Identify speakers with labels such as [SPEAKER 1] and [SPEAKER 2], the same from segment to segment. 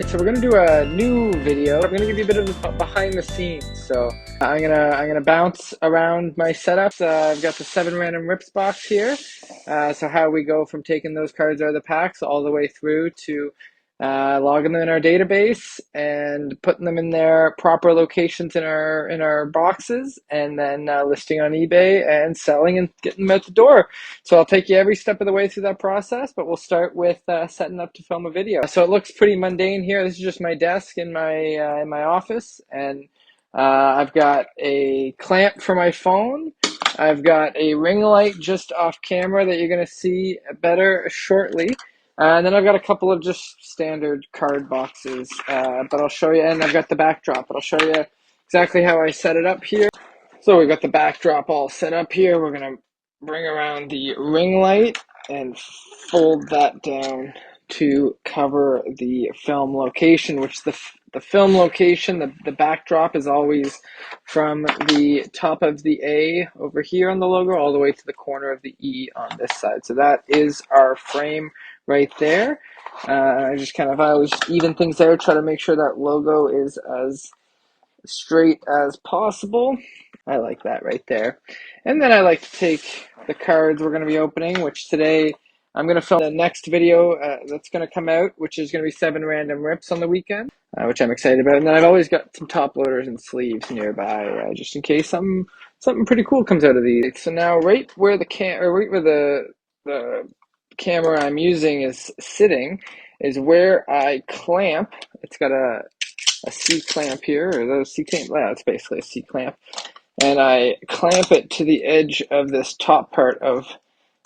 [SPEAKER 1] So we're gonna do a new video. I'm gonna give you a bit of the behind the scenes. So I'm gonna bounce around my setups. I've got the 7 random rips box here. So how we go from taking those cards out of the packs all the way through to logging them in our database and putting them in their proper locations in our boxes, and then listing on eBay and selling and getting them out the door. So I'll take you every step of the way through that process, but we'll start with setting up to film a video. So it looks pretty mundane here. This is just my desk in my office, and I've got a clamp for my phone. I've got a ring light just off camera that you're going to see better shortly. And then I've got a couple of just standard card boxes, but I'll show you, and I've got the backdrop, but I'll show you exactly how I set it up here. So we've got the backdrop all set up here. We're going to bring around the ring light and fold that down to cover the film location, which the film location, the backdrop is always from the top of the A over here on the logo all the way to the corner of the E on this side. So that is our frame right there. I always even things out, try to make sure that logo is as straight as possible. I like that right there. And then I like to take the cards we're going to be opening, which today I'm going to film the next video that's going to come out, which is going to be 7 random rips on the weekend, which I'm excited about. And then I've always got some top loaders and sleeves nearby, just in case something pretty cool comes out of these. So now, right where the camera I'm using is sitting, is where I clamp. It's got a C clamp here, or those C clamp. Yeah, it's basically a C clamp, and I clamp it to the edge of this top part of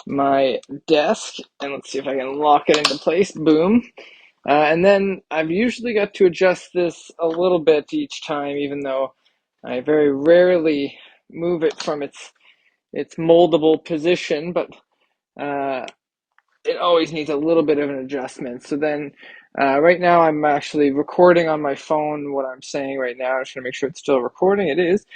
[SPEAKER 1] my desk. And let's see if I can lock it into place. Boom. And then I've usually got to adjust this a little bit each time, even though I very rarely move it from its moldable position, but uh, it always needs a little bit of an adjustment. So then, right now I'm actually recording on my phone what I'm saying right now. I'm just gonna make sure it's still recording. It is.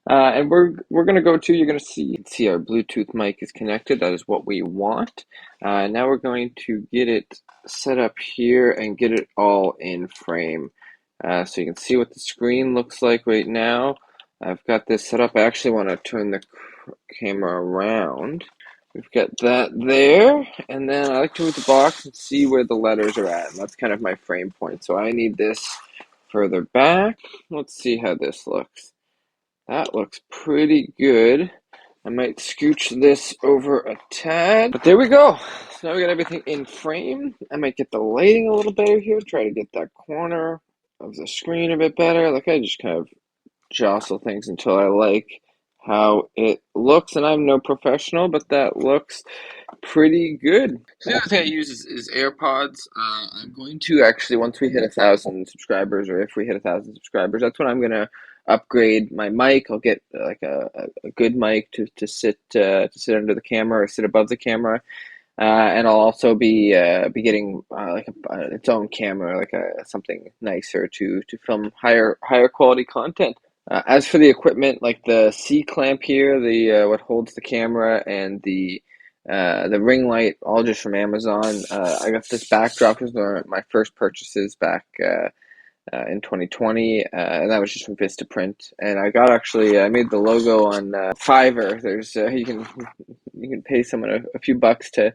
[SPEAKER 1] And we're gonna go to, you're gonna see our Bluetooth mic is connected. That is what we want. Now we're going to get it set up here and get it all in frame. So you can see what the screen looks like right now. I've got this set up. I actually want to turn the camera around. We've got that there, and then I like to move the box and see where the letters are at, and that's kind of my frame point. So I need this further back. Let's see how this looks. That looks pretty good. I might scooch this over a tad, but there we go. So now we got everything in frame. I might get the lighting a little better here, try to get that corner of the screen a bit better. Like, I just kind of jostle things until I like how it looks, and I'm no professional, but that looks pretty good. So the other thing I use is AirPods. I'm going to actually, once we hit 1,000 subscribers, or if we hit 1,000 subscribers, that's when I'm gonna upgrade my mic. I'll get like a good mic to sit under the camera or sit above the camera. And I'll also be getting like its own camera, like something nicer to film higher quality content. As for the equipment, like the C clamp here, the what holds the camera, and the ring light, all just from Amazon. I got this backdrop. It was my first purchases back in 2020, and that was just from Vistaprint. And I made the logo on Fiverr. There's you can pay someone a few bucks to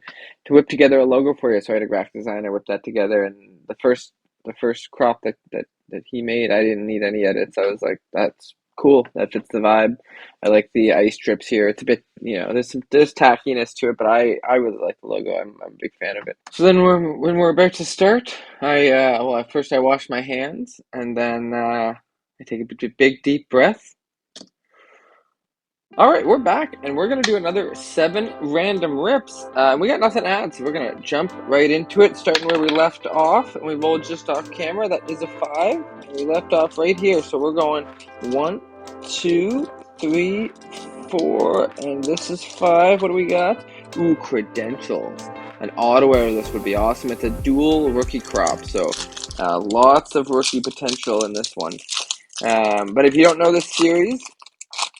[SPEAKER 1] whip together a logo for you. So I had a graphic designer whip that together, and the first crop that he made, I didn't need any edits. I was like, that's cool. That fits the vibe. I like the ice strips here. It's a bit, there's tackiness to it, but I really like the logo. I'm a big fan of it. So then when we're about to start, at first I wash my hands, and then I take a big deep breath. All right, we're back, and we're gonna do another 7 random rips. We got nothing to add, so we're gonna jump right into it, starting where we left off. And we rolled just off camera. That is a 5, and we left off right here. So we're going 1, 2, 3, 4, and this is 5. What do we got? Ooh, credentials. An auto error. This would be awesome. It's a dual rookie crop, so lots of rookie potential in this one. But if you don't know this series,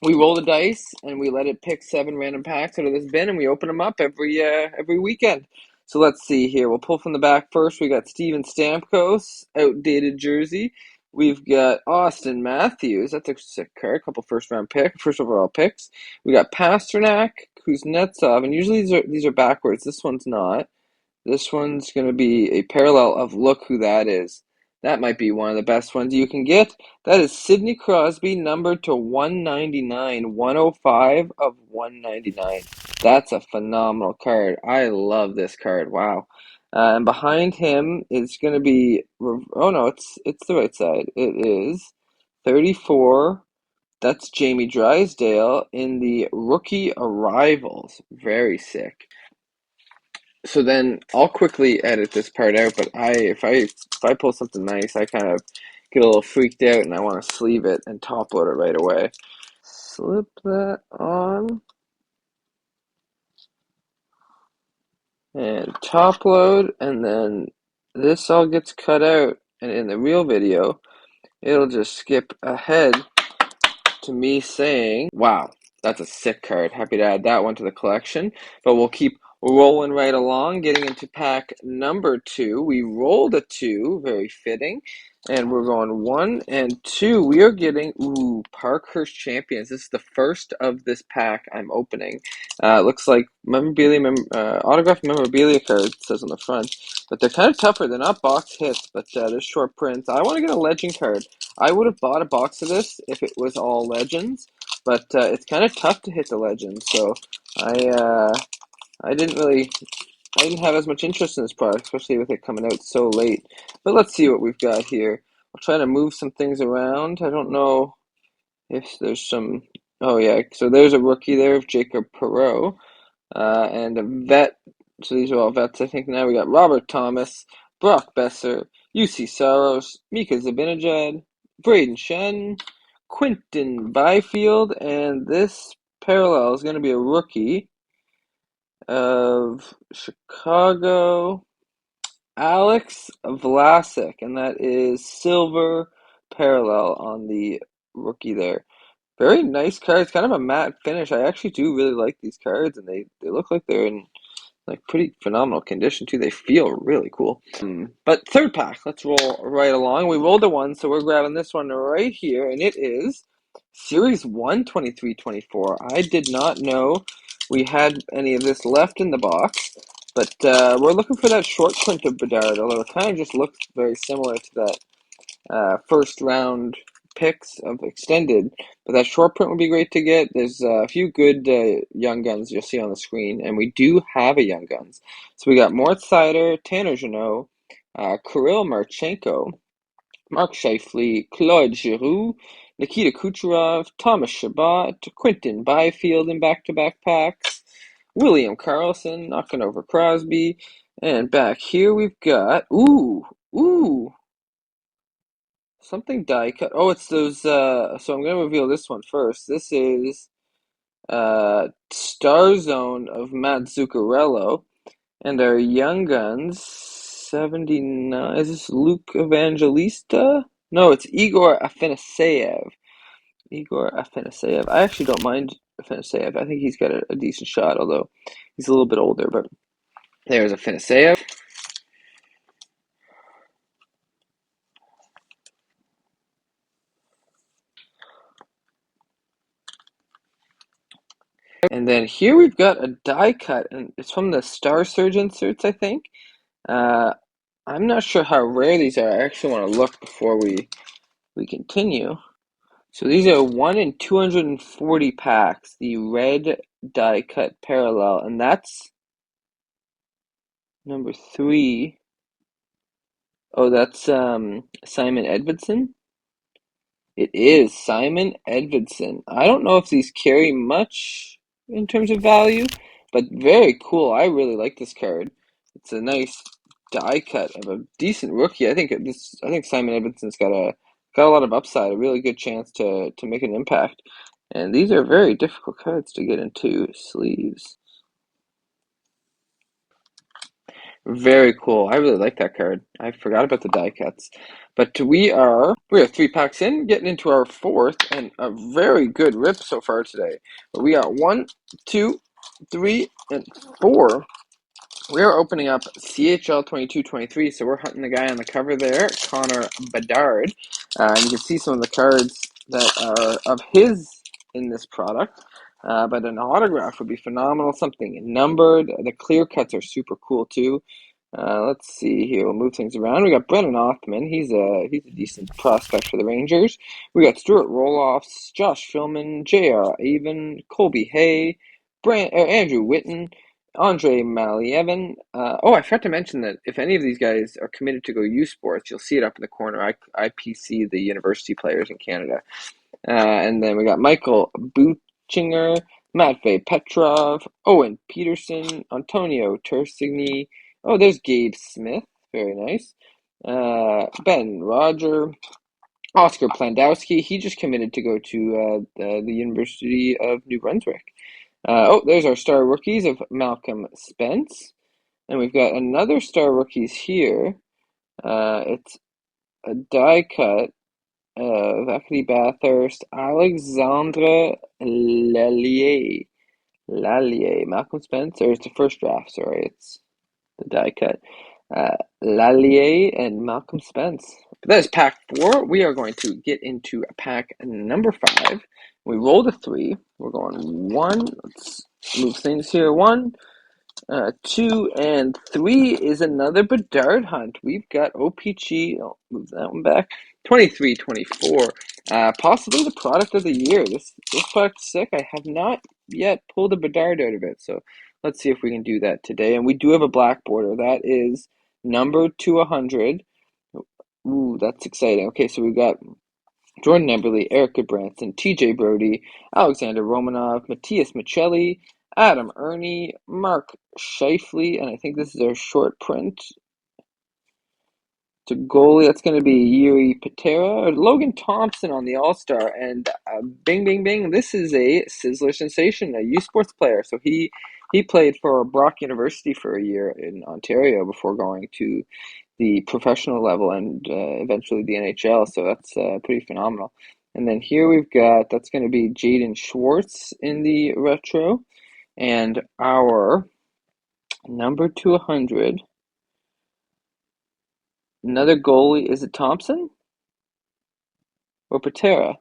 [SPEAKER 1] we roll the dice and we let it pick 7 random packs out of this bin, and we open them up every weekend. So let's see here. We'll pull from the back first. We got Steven Stamkos, outdated jersey. We've got Austin Matthews. That's a sick card. A couple first overall picks. We got Pasternak, Kuznetsov, and usually these are backwards. This one's not. This one's going to be a parallel of look who that is. That might be one of the best ones you can get. That is Sidney Crosby, numbered to 199, 105 of 199. That's a phenomenal card. I love this card. Wow. And behind him is going to be, oh no, it's the right side. It is 34. That's Jamie Drysdale in the rookie arrivals. Very sick. So then I'll quickly edit this part out, but if I pull something nice, I kind of get a little freaked out and I want to sleeve it and top load it right away. Slip that on and top load, and then this all gets cut out, and in the real video it'll just skip ahead to me saying, wow, that's a sick card. Happy to add that one to the collection. But we'll keep rolling right along, getting into pack number 2. We rolled a 2, very fitting. And we're going 1 and 2. We are getting, Parkhurst Champions. This is the first of this pack I'm opening. Looks like autographed memorabilia cards, it says on the front. But they're kind of tougher. They're not box hits, but they're short prints. I want to get a legend card. I would have bought a box of this if it was all legends, but it's kind of tough to hit the legends. So I didn't have as much interest in this product, especially with it coming out so late. But let's see what we've got here. I'll try to move some things around. I don't know if there's some. Oh yeah, so there's a rookie there of Jacob Perreault, and a vet. So these are all vets, I think. Now we got Robert Thomas, Brock Besser, UC Saros, Mika Zibanejad, Braden Shen, Quinton Byfield, and this parallel is going to be a rookie of Chicago, Alex Vlasic, and that is silver parallel on the rookie there. Very nice cards, kind of a matte finish. I actually do really like these cards, and they look like they're in like pretty phenomenal condition too. They feel really cool. But third pack, let's roll right along. We rolled a 1, so we're grabbing this one right here, and it is Series 1 23-24. I did not know we had any of this left in the box, but we're looking for that short print of Bedard, although it kind of just looks very similar to that first round picks of extended, but that short print would be great to get. There's a few good young guns you'll see on the screen, and we do have a young guns. So we got Mort Seider, Tanner Jeannot, Kirill Marchenko, Mark Scheifele, Claude Giroux, Nikita Kucherov, Thomas Chabot, Quinton Byfield in back-to-back packs, William Karlsson knocking over Crosby, and back here we've got something die cut. Oh, it's those. So I'm gonna reveal this one first. This is Star Zone of Matt Zuccarello, and our Young Guns 79. Is this Luke Evangelista? No, it's Igor Afanaseyev. Igor Afanaseyev. I actually don't mind Afanaseyev. I think he's got a decent shot, although he's a little bit older. But there's Afanaseyev. And then here we've got a die cut, and it's from the Star Surge inserts, I think. I'm not sure how rare these are. I actually want to look before we continue. So these are 1 in 240 packs, the red die cut parallel, and that's number 3. Oh, that's Simon Edvidson. It is Simon Edvidson. I don't know if these carry much in terms of value, but very cool. I really like this card. It's a nice die cut of a decent rookie. I think Simon Edvinson's got a lot of upside, a really good chance to make an impact. And these are very difficult cards to get into sleeves. Very cool. I really like that card. I forgot about the die cuts. But we are 3 packs in, getting into our 4th, and a very good rip so far today. But we got 1, 2, 3, and 4 we're opening up CHL 22-23, so we're hunting the guy on the cover there, Connor Bedard. And you can see some of the cards that are of his in this product. But an autograph would be phenomenal, something numbered. The clear cuts are super cool too. Let's see here. We'll move things around. We got Brennan Othman. He's a decent prospect for the Rangers. We got Stuart Roloffs, Josh Philman, J.R. Avon, Colby Hay, Andrew Whitten, Andre Malievan. I forgot to mention that if any of these guys are committed to go U Sports, you'll see it up in the corner. IPC, the university players in Canada. And then we got Michael Buchinger, Matvey Petrov, Owen Peterson, Antonio Tersigny. Oh, there's Gabe Smith. Very nice. Ben Roger, Oscar Plandowski. He just committed to go to the University of New Brunswick. There's our star rookies of Malcolm Spence. And we've got another star rookies here. It's a die cut of Zachary Bathurst, Alexandre Lallier. Malcolm Spence, or it's the first draft, sorry, it's the die cut. Lallier and Malcolm Spence. But that is pack 4. We are going to get into pack number 5. We rolled a 3. We're going 1. Let's move things here. 1, 2, and 3 is another Bedard hunt. We've got o-pee-chee. I'll move that one back. 23-24. Possibly the product of the year. This product's sick. I have not yet pulled a Bedard out of it, so let's see if we can do that today. And we do have a black border. That is numbered to 100. Ooh, that's exciting. Okay, so we've got Jordan Eberle, Erica Branson, TJ Brody, Alexander Romanov, Matthias Michelli, Adam Ernie, Mark Scheifele, and I think this is our short print. To goalie, that's going to be Yuri Patera, Logan Thompson on the All-Star, and bing, bing, bing, this is a Sizzler sensation, a U Sports player. So he played for Brock University for a year in Ontario before going to the professional level and eventually the NHL. So that's pretty phenomenal. And then here we've got, that's going to be Jaden Schwartz in the retro. And our number 200, another goalie, is it Thompson or Patera?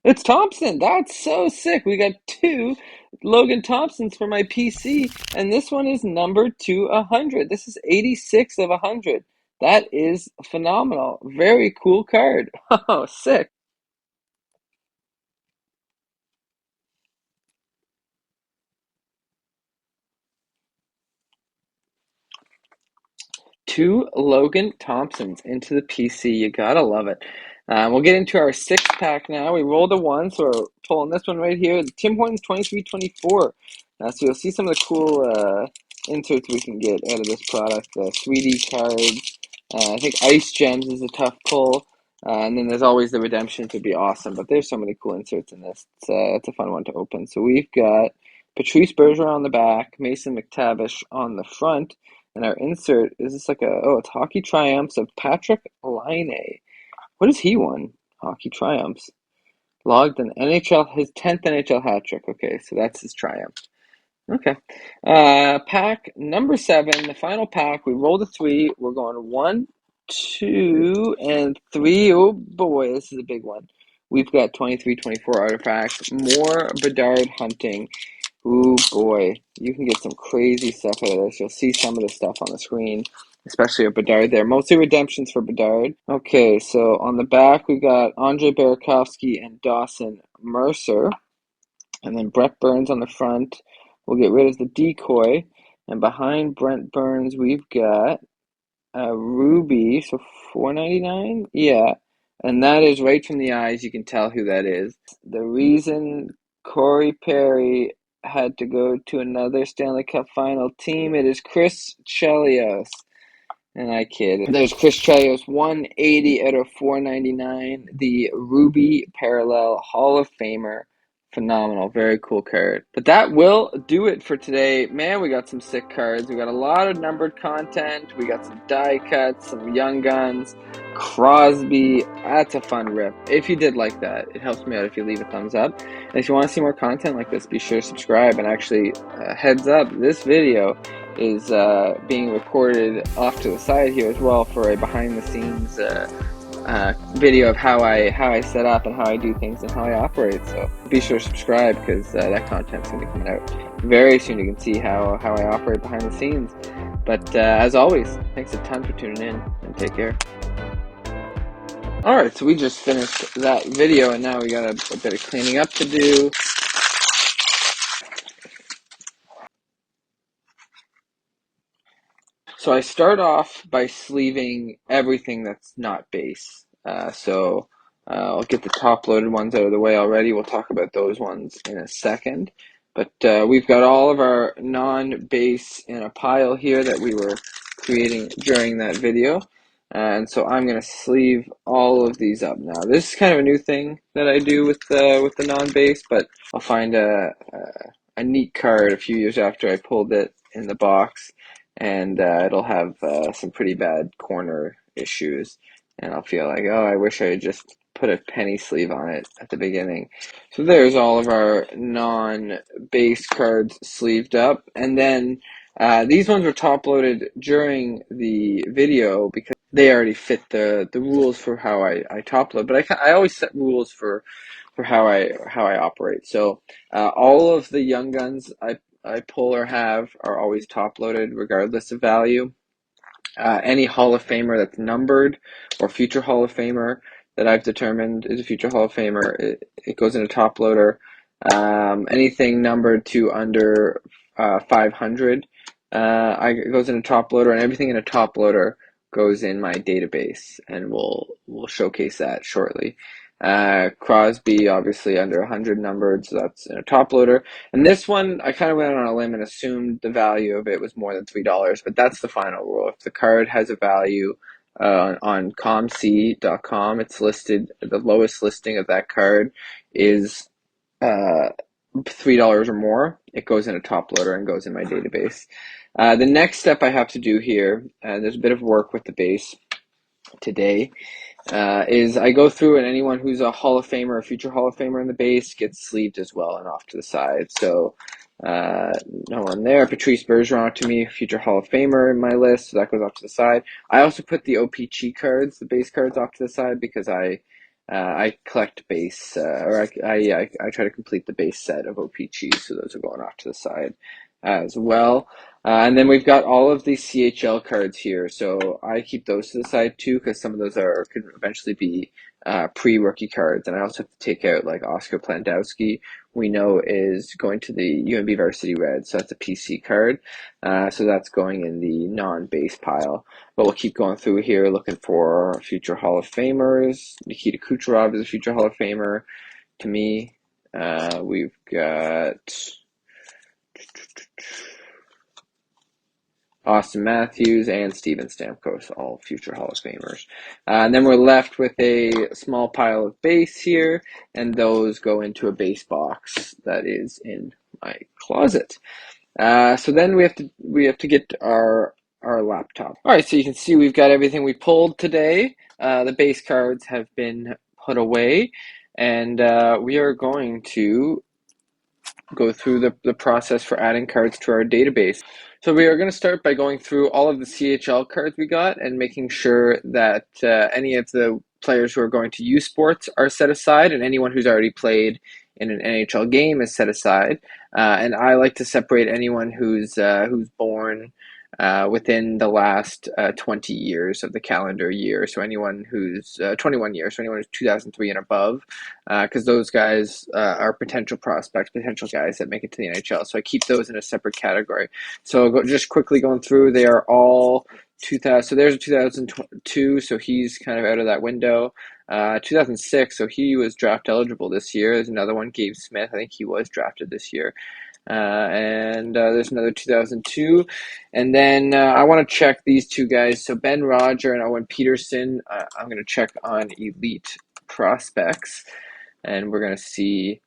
[SPEAKER 1] It's Thompson. That's so sick. We got 2 Logan Thompsons for my PC, and this one is numbered to 100. This is 86 of 100. That is phenomenal. Very cool card. Oh, sick. 2 Logan Thompsons into the PC. You gotta love it. We'll get into our 6th pack now. We rolled a 1, so we're pulling this one right here. The Tim Hortons 23-24. So you'll see some of the cool inserts we can get out of this product. Sweetie cards. I think Ice Gems is a tough pull. And then there's always the Redemption to be awesome. But there's so many cool inserts in this. It's a fun one to open. So we've got Patrice Bergeron on the back, Mason McTavish on the front. And our insert is this it's Hockey Triumphs of Patrick Laine. What has he won? Hockey Triumphs. Logged an his 10th NHL hat trick. Okay, so that's his triumph. Okay. Pack number 7, the final pack. We rolled a 3. We're going 1, 2, and 3. Oh boy, this is a big one. We've got 23-24 artifacts. More Bedard hunting. Ooh boy, you can get some crazy stuff out of this. You'll see some of the stuff on the screen, especially with Bedard there. Mostly redemptions for Bedard. Okay, so on the back we got Andre Burakovsky and Dawson Mercer. And then Brett Burns on the front. We'll get rid of the decoy. And behind Brent Burns we've got Ruby, so $4.99? Yeah. And that is right from the eyes, you can tell who that is. The reason Corey Perry had to go to another Stanley Cup final team, it is Chris Chelios. And I kid. There's Chris Chelios, 180 out of 499. The Ruby Parallel Hall of Famer Phenomenal. Very cool card. But that will do it for today. Man, we got some sick cards. We got a lot of numbered content. We got some die cuts, some young guns, Crosby. That's a fun rip. If you did like that, it helps me out if you leave a thumbs up. And if you want to see more content like this, be sure to subscribe. And actually, heads up, this video is being recorded off to the side here as well for a behind the scenes video of how I set up and how I do things and how I operate. So be sure to subscribe because that content's going to be coming out very soon. You can see how I operate behind the scenes. But as always, thanks a ton for tuning in and take care. Alright, so we just finished that video and now we got a bit of cleaning up to do. So I start off by sleeving everything that's not base. I'll get the top loaded ones out of the way already. We'll talk about those ones in a second. But we've got all of our non-base in a pile here that we were creating during that video. And so I'm going to sleeve all of these up now. This is kind of a new thing that I do with the non-base, but I'll find a neat card a few years after I pulled it in the box, and it'll have some pretty bad corner issues, and I'll feel like, oh, I wish I had just put a penny sleeve on it at the beginning. So there's all of our non-base cards sleeved up, and then these ones were top loaded during the video because they already fit the rules for how I top load, but I always set rules for how I operate. So all of the young guns I pull or have are always top loaded regardless of value. Any Hall of Famer that's numbered or future Hall of Famer that I've determined is a future Hall of Famer, it goes in a top loader. Anything numbered to under 500 it goes in a top loader, and everything in a top loader goes in my database, and we'll showcase that shortly. Crosby, obviously under 100 numbered, so that's in a top loader. And this one, I kind of went on a limb and assumed the value of it was more than $3, but that's the final rule. If the card has a value on comc.com, it's listed, the lowest listing of that card is $3 or more, it goes in a top loader and goes in my database. The next step I have to do here, there's a bit of work with the base today, is I go through and anyone who's a Hall of Famer or future Hall of Famer in the base gets sleeved as well and off to the side. So no one there. Patrice Bergeron to me, future Hall of Famer in my list, so that goes off to the side. I also put the o-pee-chee cards, the base cards, off to the side because I collect base, or I try to complete the base set of o-pee-chee, so those are going off to the side as well. And then we've got all of these CHL cards here, so I keep those to the side too because some of those could eventually be pre-rookie cards, and I also have to take out like Oscar Plandowski, we know is going to the UNB Varsity Red, so that's a PC card, so that's going in the non-base pile. But we'll keep going through here looking for future Hall of Famers. Nikita Kucherov is a future Hall of Famer to me. We've got Austin Matthews and Steven Stamkos, all future Hall of Famers. And then we're left with a small pile of base here, and those go into a base box that is in my closet. So then we have to get our laptop. All right, so you can see we've got everything we pulled today. The base cards have been put away, and we are going to go through the process for adding cards to our database. So we are going to start by going through all of the CHL cards we got and making sure that any of the players who are going to use sports are set aside, and anyone who's already played in an NHL game is set aside. And I like to separate anyone who's born within the last 20 years of the calendar year. So anyone who's 21 years, so anyone who's 2003 and above, because those guys are potential prospects, potential guys that make it to the NHL. So I keep those in a separate category. So just quickly going through, they are all 2000. So there's a 2002, so he's kind of out of that window. 2006, so he was draft eligible this year. There's another one, Gabe Smith. I think he was drafted this year. And there's another 2002. And then I want to check these two guys. So Ben Roger and Owen Peterson, I'm going to check on elite prospects. And we're going to see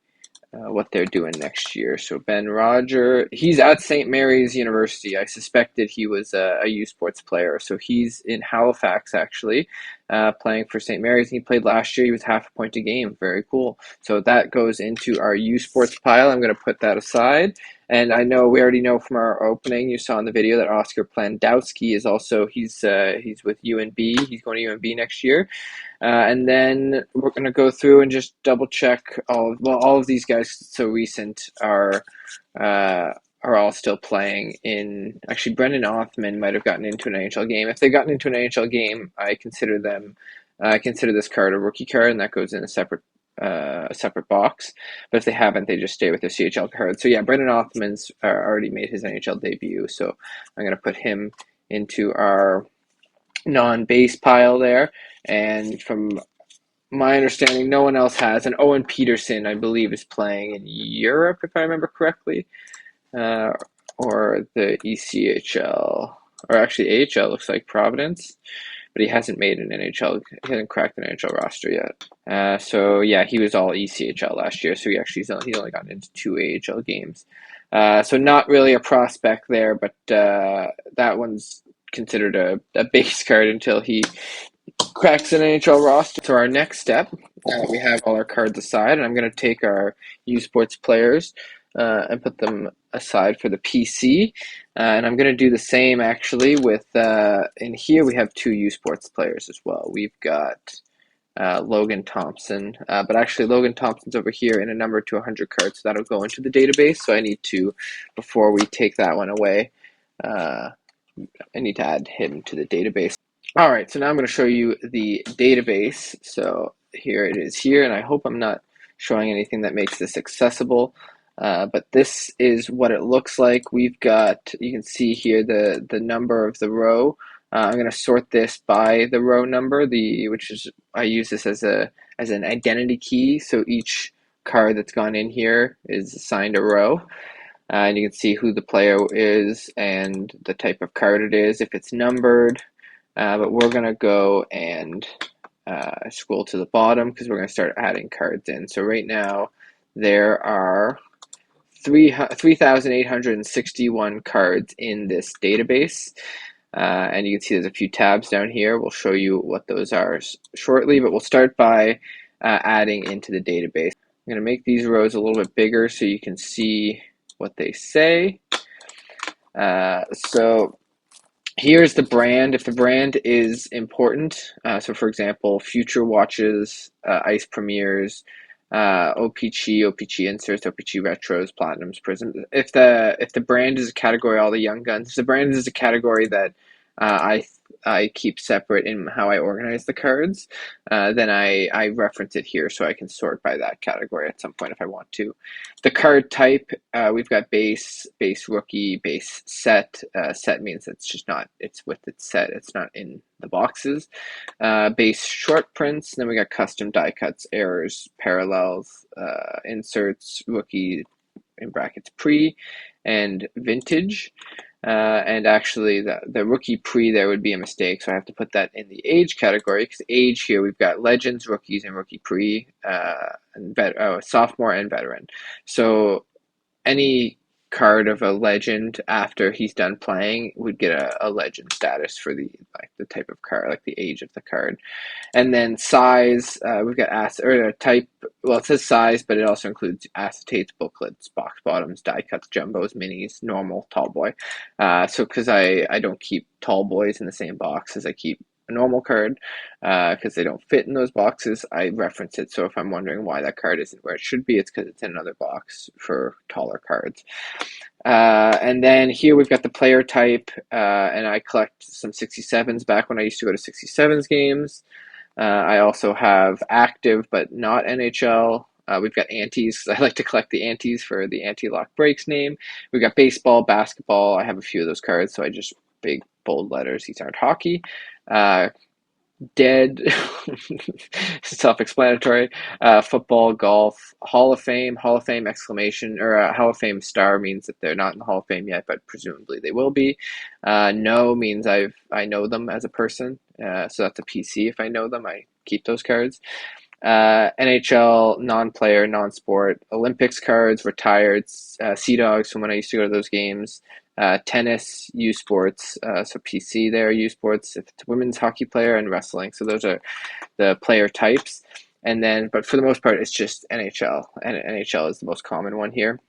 [SPEAKER 1] what they're doing next year. So Ben Roger, he's at St. Mary's University. I suspected he was a U Sports player. So he's in Halifax actually, playing for St. Mary's. He played last year. He was half a point a game. Very cool. So that goes into our U Sports pile. I'm going to put that aside. And I know we already know from our opening, you saw in the video that Oscar Plandowski is also he's with UNB. He's going to UNB next year. And then we're going to go through and just double check all of these guys so recent are all still playing in. Actually, Brendan Othman might have gotten into an NHL game. If they've gotten into an NHL game, I consider this card a rookie card, and that goes in a separate box. But if they haven't, they just stay with their CHL card. So yeah, Brendan Othman's already made his NHL debut, so I'm going to put him into our non-base pile there. And from my understanding, no one else has. And Owen Peterson, I believe, is playing in Europe, if I remember correctly, or the ECHL, or actually AHL looks like Providence, but he hasn't made an NHL. He hasn't cracked an NHL roster yet. So yeah, he was all ECHL last year, so he's only gotten into 2 AHL games. So not really a prospect there, but that one's considered a base card until he cracks an NHL roster. So our next step, we have all our cards aside, and I'm going to take our U Sports players and put them aside for the PC. And I'm going to do the same actually with, in here we have 2 U Sports players as well. We've got Logan Thompson, but actually Logan Thompson's over here in a number to 100 cards, so that'll go into the database. So I need to, before we take that one away, I need to add him to the database. All right, so now I'm going to show you the database. So here it is here, and I hope I'm not showing anything that makes this accessible, but this is what it looks like. We've got, you can see here the number of the row. I'm going to sort this by the row number, which is, I use this as an identity key. So each card that's gone in here is assigned a row. And you can see who the player is and the type of card it is, if it's numbered. But we're going to go and scroll to the bottom because we're going to start adding cards in. So right now there are 3,861 cards in this database. And you can see there's a few tabs down here. We'll show you what those are shortly, but we'll start by adding into the database. I'm going to make these rows a little bit bigger so you can see what they say. So here's the brand. If the brand is important, so for example, Future Watches, Ice Premieres, o-pee-chee, o-pee-chee Inserts, o-pee-chee Retros, Platinums, Prisms. If the brand is a category, all the Young Guns. If the brand is a category that I keep separate in how I organize the cards, then I reference it here so I can sort by that category at some point if I want to. The card type, we've got base, rookie, base set. Set means it's with its set, it's not in the boxes. Base short prints, then we got custom die cuts, errors, parallels, inserts, rookie, in brackets pre, and vintage. And actually the rookie pre there would be a mistake, so I have to put that in the age category, because age here we've got legends, rookies, and rookie pre, and sophomore and veteran. So any card of a legend after he's done playing would get a legend status for the type of card, like the age of the card. And then size, we've got type. Well, it says size, but it also includes acetates, booklets, box bottoms, die cuts, jumbos, minis, normal, tall boy. So because I don't keep tall boys in the same box as I keep a normal card, because they don't fit in those boxes, I reference it. So if I'm wondering why that card isn't where it should be, it's because it's in another box for taller cards. And then here we've got the player type, and I collect some 67s back when I used to go to 67s games. I also have active but not NHL. We've got antes. I like to collect the antes for the anti-lock breaks name. We've got baseball, basketball. I have a few of those cards, so I just big bold letters. These aren't hockey. Dead, self-explanatory. Football, golf, Hall of Fame exclamation, or Hall of Fame star means that they're not in the Hall of Fame yet, but presumably they will be. No means I know them as a person, so that's a PC. If I know them, I keep those cards. NHL, non-player, non-sport, Olympics cards, retired, Sea Dogs from when I used to go to those games, tennis, U Sports, so PC there, U Sports, if it's a women's hockey player, and wrestling. So those are the player types. And then, but for the most part, it's just NHL, and NHL is the most common one here.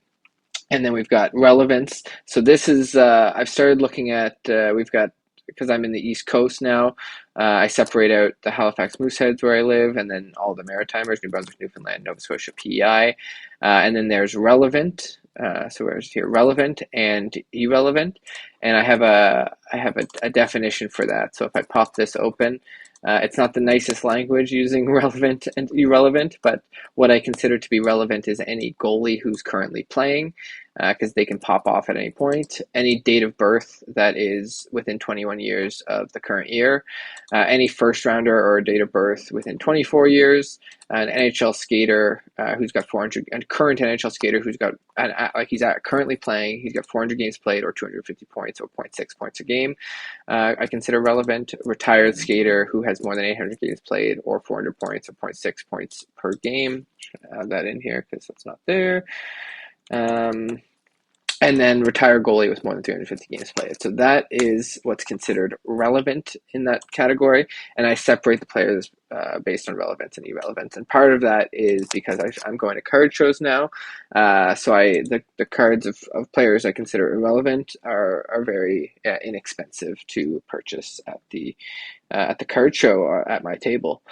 [SPEAKER 1] And then we've got relevance. So this is, I've started looking at, we've got, because I'm in the East Coast now, I separate out the Halifax Mooseheads where I live, and then all the Maritimers, New Brunswick, Newfoundland, Nova Scotia, PEI. And then there's relevant. So where's here? Relevant and irrelevant. And I have a definition for that. So if I pop this open, it's not the nicest language using relevant and irrelevant, but what I consider to be relevant is any goalie who's currently playing, because they can pop off at any point, any date of birth that is within 21 years of the current year, any first rounder or date of birth within 24 years, an NHL skater who's got 400, and current NHL skater who's got, like he's currently playing, he's got 400 games played or 250 points or zero point 0.6 points a game. I consider relevant. Retired skater who has more than 800 games played or 400 points or zero point 0.6 points per game. Add that in here because it's not there. And then retired goalie with more than 350 games played. So that is what's considered relevant in that category. And I separate the players based on relevance and irrelevance. And part of that is because I'm going to card shows now. So the cards of players I consider irrelevant are very inexpensive to purchase at the card show or at my table.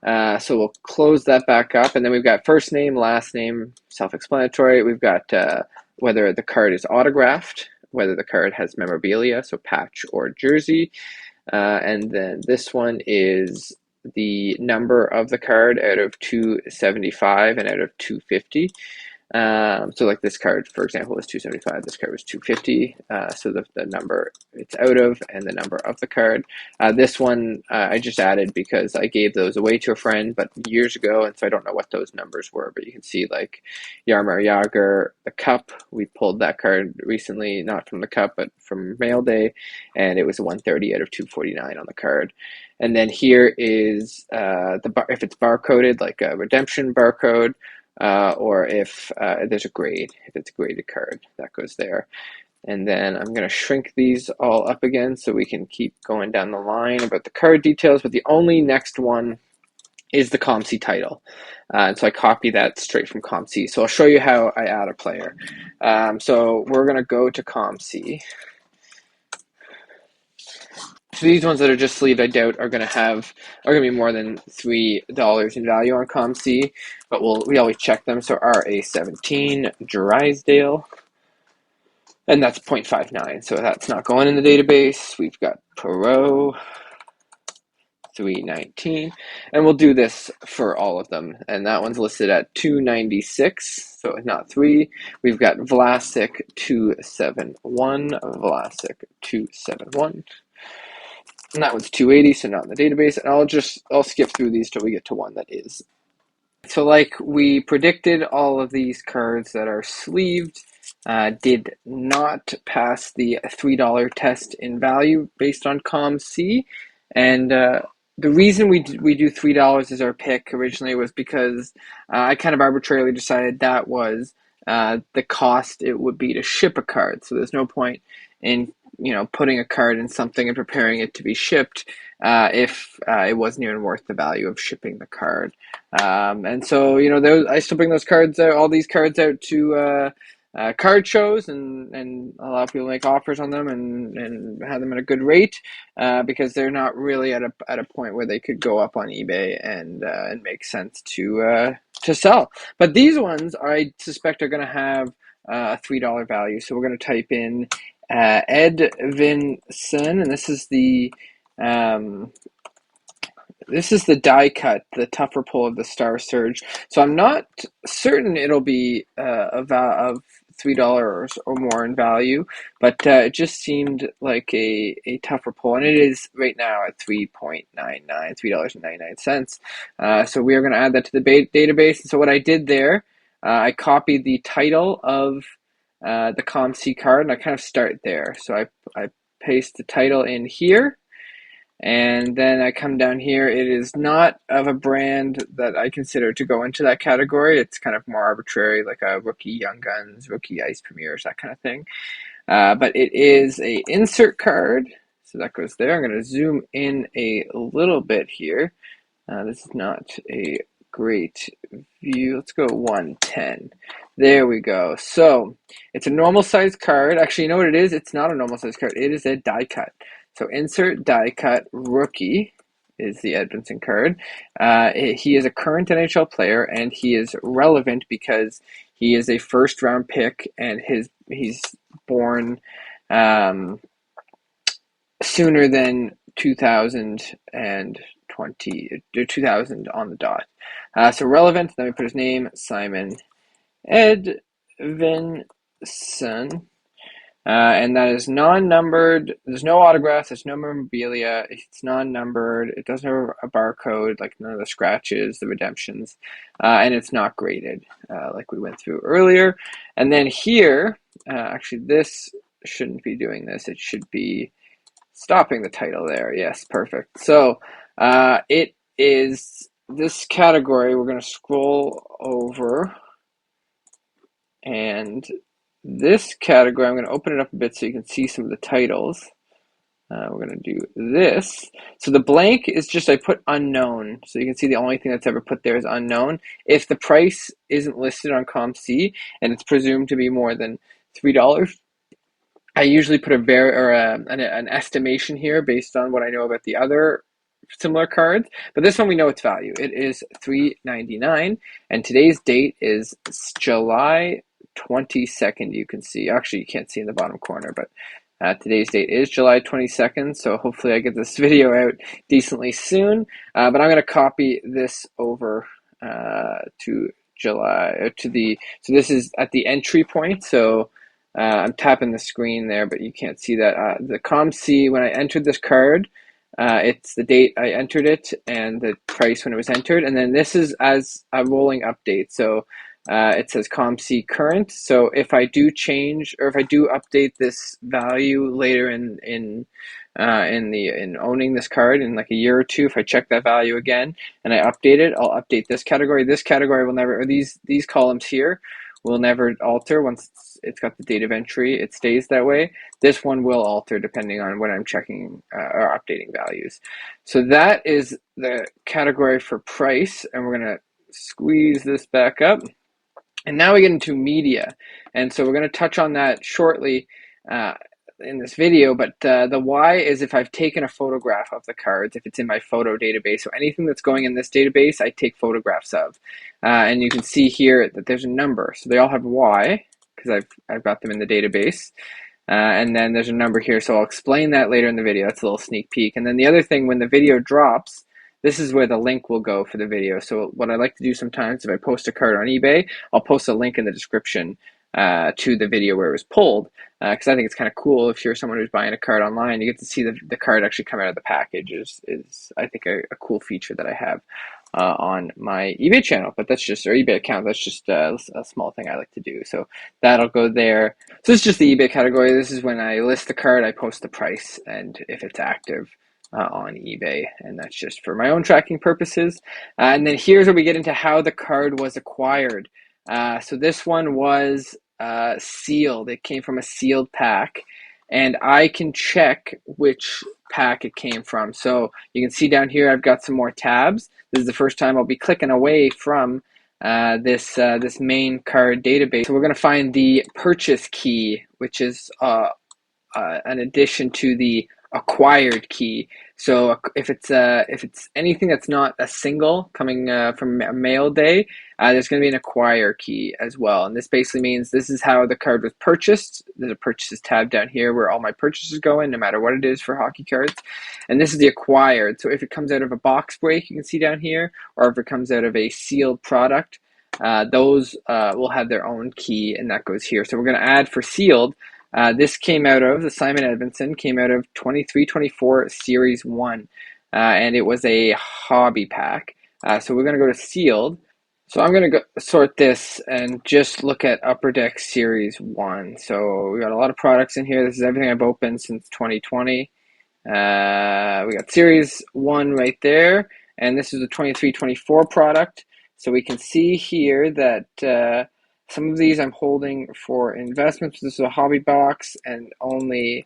[SPEAKER 1] So we'll close that back up. And then we've got first name, last name, self-explanatory. We've got whether the card is autographed, whether the card has memorabilia, so patch or jersey. And then this one is the number of the card out of 275 and out of 250. So like this card, for example, was 275. This card was 250. So the number it's out of and the number of the card. This one I just added because I gave those away to a friend, but years ago, and so I don't know what those numbers were. But you can see like Yarmar Yager, the cup. We pulled that card recently, not from the cup, but from mail day, and it was a 130 out of 249 on the card. And then here is if it's barcoded, like a redemption barcode. Or if there's a grade, if it's a graded card, that goes there. And then I'm going to shrink these all up again so we can keep going down the line about the card details, but the only next one is the COMC title. And so I copy that straight from COMC. So I'll show you how I add a player. So we're going to go to COMC. So these ones that are just sleeved, I doubt are going to be more than $3 in value on COMC, but we always check them. So RA17 Drysdale, and that's 0.59, so that's not going in the database. We've got Perot 319, and we'll do this for all of them. And that one's listed at 296, so not 3. We've got Vlasic 271, Vlasic 271. And that one's 280, so not in the database. And I'll skip through these till we get to one that is. So like we predicted, all of these cards that are sleeved did not pass the $3 test in value based on COMC. And the reason we do $3 as our pick originally was because I kind of arbitrarily decided that was the cost it would be to ship a card. So there's no point in putting a card in something and preparing it to be shipped if it wasn't even worth the value of shipping the card. And so I still bring those cards out, all these cards out to card shows, and a lot of people make offers on them and have them at a good rate because they're not really at a point where they could go up on eBay and make sense to sell. But these ones I suspect are going to have a $3 value. So we're going to type in Ed Vinson, and this is the die cut, the tougher pull of the Star Surge. So I'm not certain it'll be of $3 or more in value, but it just seemed like a tougher pull, and it is right now at $3.99. So we are going to add that to the database. And so what I did there, I copied the title of the COMC card, and I kind of start there. So I paste the title in here. And then I come down here. It is not of a brand that I consider to go into that category. It's kind of more arbitrary, like a Rookie Young Guns, Rookie Ice Premiers, that kind of thing. But it is a insert card. So that goes there. I'm going to zoom in a little bit here. This is not a great view. Let's go 110. There we go. So it's a normal size card. Actually, you know what it is? It's not a normal size card. It is a die cut. So insert die cut Rookie is the Edmondson card. He is a current NHL player, and he is relevant because he is a first round pick, and he's born sooner than 2020 or 2000 on the dot. So relevant. Let me put his name: Simon Edvinson. And that is non-numbered. There's no autographs. There's no memorabilia. It's non-numbered. It doesn't have a barcode, like none of the scratches, the redemptions, and it's not graded, like we went through earlier. And then here, actually, this shouldn't be doing this. It should be stopping the title there. Yes, perfect. So it is this category. We're going to scroll over, and this category, I'm going to open it up a bit so you can see some of the titles. We're going to do this. So the blank is just, I put unknown. So you can see the only thing that's ever put there is unknown. If the price isn't listed on ComC and it's presumed to be more than $3, I usually put an estimation here based on what I know about the other similar cards. But this one we know its value. It is $3.99, and today's date is July 22nd. You can see, actually you can't see in the bottom corner, but today's date is July 22nd, so hopefully I get this video out decently soon. But I'm going to copy this over to July, so this is at the entry point, so I'm tapping the screen there, but you can't see that. The ComC, when I entered this card, it's the date I entered it and the price when it was entered. And then this is as a rolling update. So it says ComC current. So if I do change, or if I do update this value later in owning this card in like a year or two, if I check that value again and I update it, I'll update this category. This category will never, or these columns here will never alter once it's got the date of entry. It stays that way. This one will alter depending on when I'm checking or updating values. So that is the category for price, and we're going to squeeze this back up. And now we get into media. And so we're going to touch on that shortly in this video, but the why is if I've taken a photograph of the cards, if it's in my photo database. So anything that's going in this database, I take photographs of. And you can see here that there's a number. So they all have Y because I've got them in the database. And then there's a number here, so I'll explain that later in the video. That's a little sneak peek. And then the other thing, when the video drops, this is where the link will go for the video. So what I like to do sometimes, if I post a card on eBay, I'll post a link in the description to the video where it was pulled, because I think it's kind of cool. If you're someone who's buying a card online, you get to see the card actually come out of the package. Is I think a cool feature that I have on my eBay channel, but that's just, or eBay account, that's just a small thing I like to do. So that'll go there. So this is just the eBay category. This is when I list the card, I post the price and if it's active on eBay, and that's just for my own tracking purposes. And then here's where we get into how the card was acquired. So this one was sealed. It came from a sealed pack, and I can check which pack it came from. So you can see down here I've got some more tabs. This is the first time I'll be clicking away from this main card database. So we're going to find the purchase key, which is an addition to the acquired key. So if it's anything that's not a single coming from a mail day, there's going to be an acquire key as well. And this basically means this is how the card was purchased. There's a purchases tab down here where all my purchases go in, no matter what it is for hockey cards. And this is the acquired. So if it comes out of a box break, you can see down here, or if it comes out of a sealed product, those will have their own key, and that goes here. So we're going to add for sealed. This came out of, the Simon Edmondson came out of 23-24 Series 1, and it was a hobby pack. So we're going to go to sealed. So I'm going to go sort this and just look at Upper Deck Series 1. So we got a lot of products in here. This is everything I've opened since 2020. We got Series 1 right there, and this is a 23-24 product. So we can see here that some of these I'm holding for investments. This is a hobby box, and only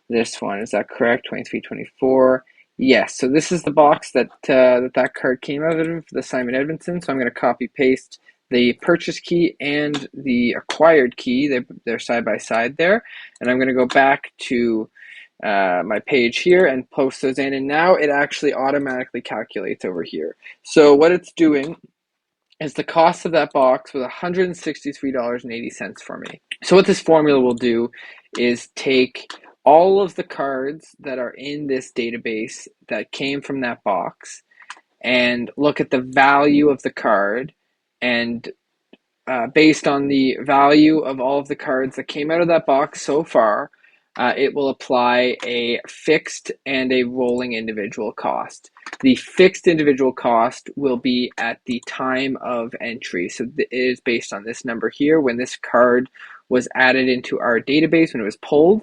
[SPEAKER 1] this one. Is that correct? 23-24. Yes, so this is the box that that card came out of, the Simon Edmondson. So I'm going to copy paste the purchase key and the acquired key. They're side by side there. And I'm going to go back to my page here and post those in. And now it actually automatically calculates over here. So what it's doing is the cost of that box was $163.80 for me. So what this formula will do is take all of the cards that are in this database that came from that box and look at the value of the card, and based on the value of all of the cards that came out of that box so far, it will apply a fixed and a rolling individual cost. The fixed individual cost will be at the time of entry. So it is based on this number here. When this card was added into our database, when it was pulled,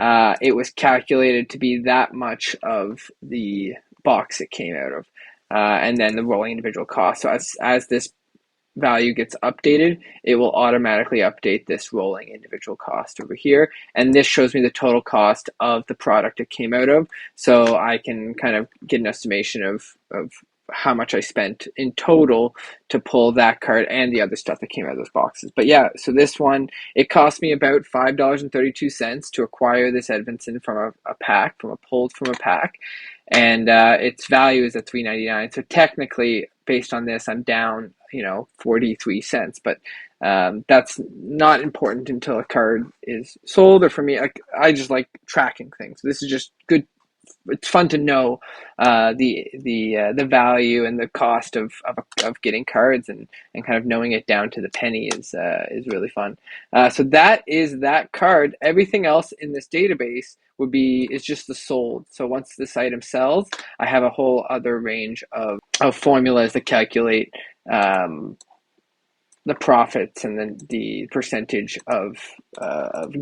[SPEAKER 1] it was calculated to be that much of the box it came out of. And then the rolling individual cost. So as this value gets updated, it will automatically update this rolling individual cost over here. And this shows me the total cost of the product it came out of. So I can kind of get an estimation of how much I spent in total to pull that card and the other stuff that came out of those boxes. But yeah, so this one, it cost me about $5.32 to acquire this Edmondson from a pack, pulled from a pack. And its value is at $3.99. So technically, based on this, I'm down, 43 cents. But that's not important until a card is sold. Or for me, I just like tracking things. This is just good. It's fun to know the value and the cost of getting cards, and kind of knowing it down to the penny is really fun. So that is that card. Everything else in this database is just the sold. So once this item sells, I have a whole other range of formulas that calculate the profits and then the percentage of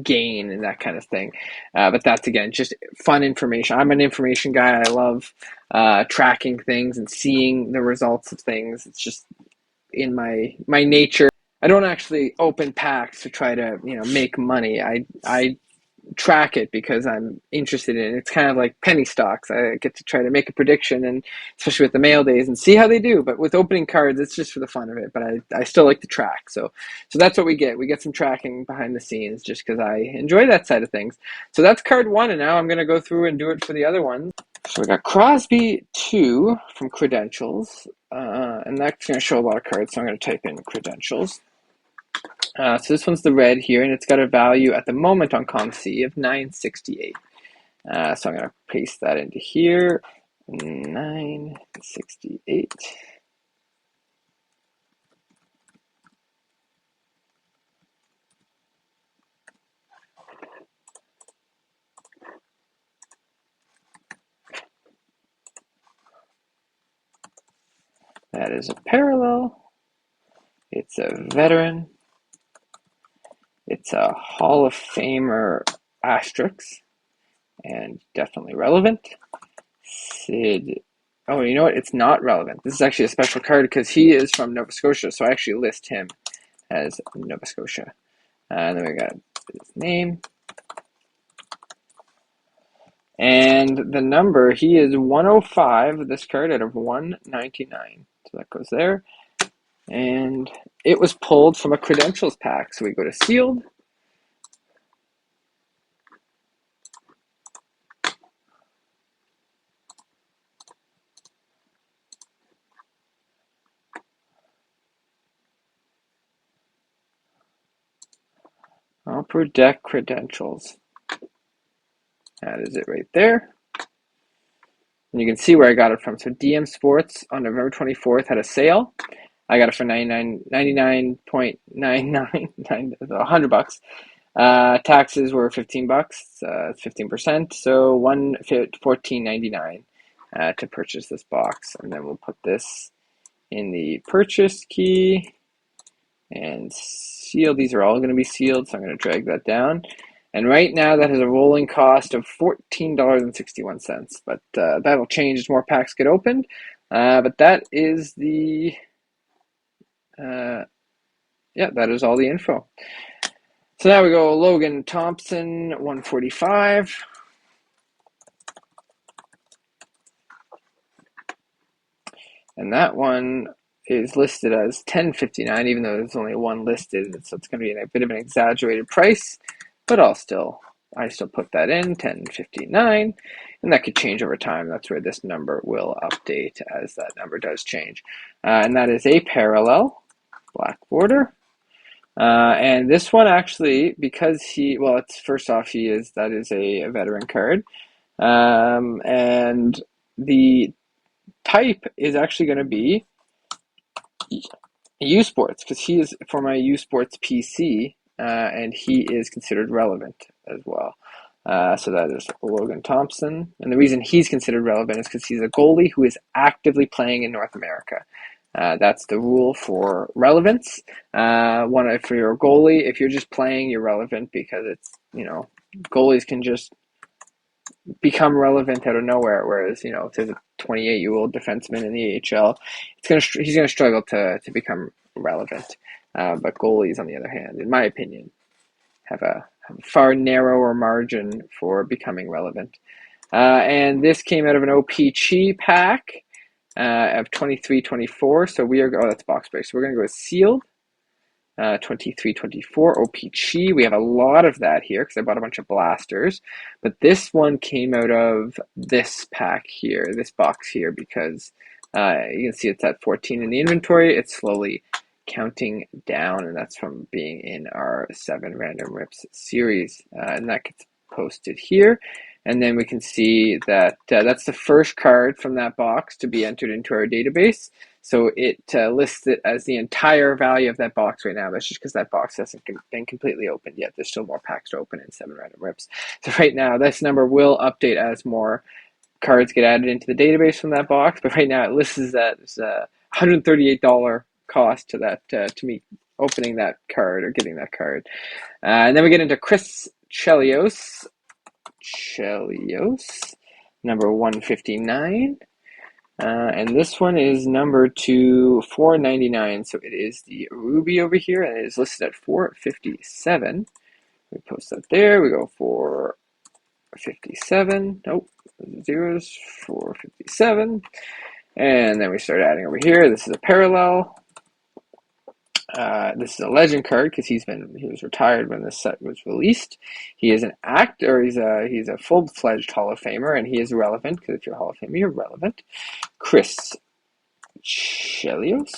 [SPEAKER 1] gain and that kind of thing. But that's, again, just fun information. I'm an information guy. I love tracking things and seeing the results of things. It's just in my nature. I don't actually open packs to try to make money. I track it because I'm interested in it. It's kind of like penny stocks. I get to try to make a prediction, and especially with the mail days, and see how they do. But with opening cards, it's just for the fun of it. But I still like to track. So that's what we get. We get some tracking behind the scenes just because I enjoy that side of things. So that's card one, and now I'm going to go through and do it for the other ones. So we got Crosby 2 from Credentials, and that's going to show a lot of cards. So I'm going to type in Credentials. So this one's the red here, and it's got a value at the moment on ComC of $9.68. So I'm going to paste that into here. $9.68. That is a parallel. It's a veteran. It's a Hall of Famer asterisk, and definitely relevant. Sid. Oh, you know what? It's not relevant. This is actually a special card because he is from Nova Scotia, so I actually list him as Nova Scotia. And then we got his name. And the number, he is 105, this card, out of 199. So that goes there. And it was pulled from a Credentials pack. So we go to sealed. Upper Deck Credentials. That is it right there. And you can see where I got it from. So DM Sports on November 24th had a sale. I got it for $99.99, $100. Taxes were $15. It's 15%. So $14.99 to purchase this box. And then we'll put this in the purchase key and seal. These are all going to be sealed, so I'm going to drag that down. And right now that has a rolling cost of $14.61. But that'll change as more packs get opened. But that is yeah, that is all the info. So now we go Logan Thompson, 145. And that one is listed as $10.59, even though there's only one listed, so it's going to be a bit of an exaggerated price, but I still put that in, $10.59, and that could change over time. That's where this number will update as that number does change. And that is a parallel, black border. And this one actually, because it's first off, that is a veteran card. And the type is actually going to be U Sports, because he is for my U Sports PC, and he is considered relevant as well. So that is Logan Thompson. And the reason he's considered relevant is because he's a goalie who is actively playing in North America. That's the rule for relevance. For your goalie, if you're just playing, you're relevant because it's, goalies can just become relevant out of nowhere. Whereas, if there's a 28-year-old defenseman in the AHL, he's gonna struggle to become relevant. But goalies, on the other hand, in my opinion, have a far narrower margin for becoming relevant. And this came out of an o-pee-chee pack of 23-24. So that's box break. So we're gonna go with sealed. 23-24 o-pee-chee. We have a lot of that here because I bought a bunch of blasters, but this one came out of this pack here, this box here, because you can see it's at 14 in the inventory. It's slowly counting down, and that's from being in our 7 random rips series, and that gets posted here. And then we can see that that's the first card from that box to be entered into our database. So it lists it as the entire value of that box right now. That's just because that box hasn't been completely opened yet. There's still more packs to open in 7 random rips. So right now, this number will update as more cards get added into the database from that box. But right now, it lists that as a $138 cost to that to me opening that card or getting that card. And then we get into Chris Chelios, number 159. And this one is number 499. So it is the Ruby over here, and it is listed at 457. We post that there. We go 457. Nope, zeros. 457. And then we start adding over here. This is a parallel. This is a legend card because he was retired when this set was released. He is an actor. He's a full-fledged Hall of Famer, and he is relevant because if you're a Hall of Famer, you're relevant. Chris Chelios,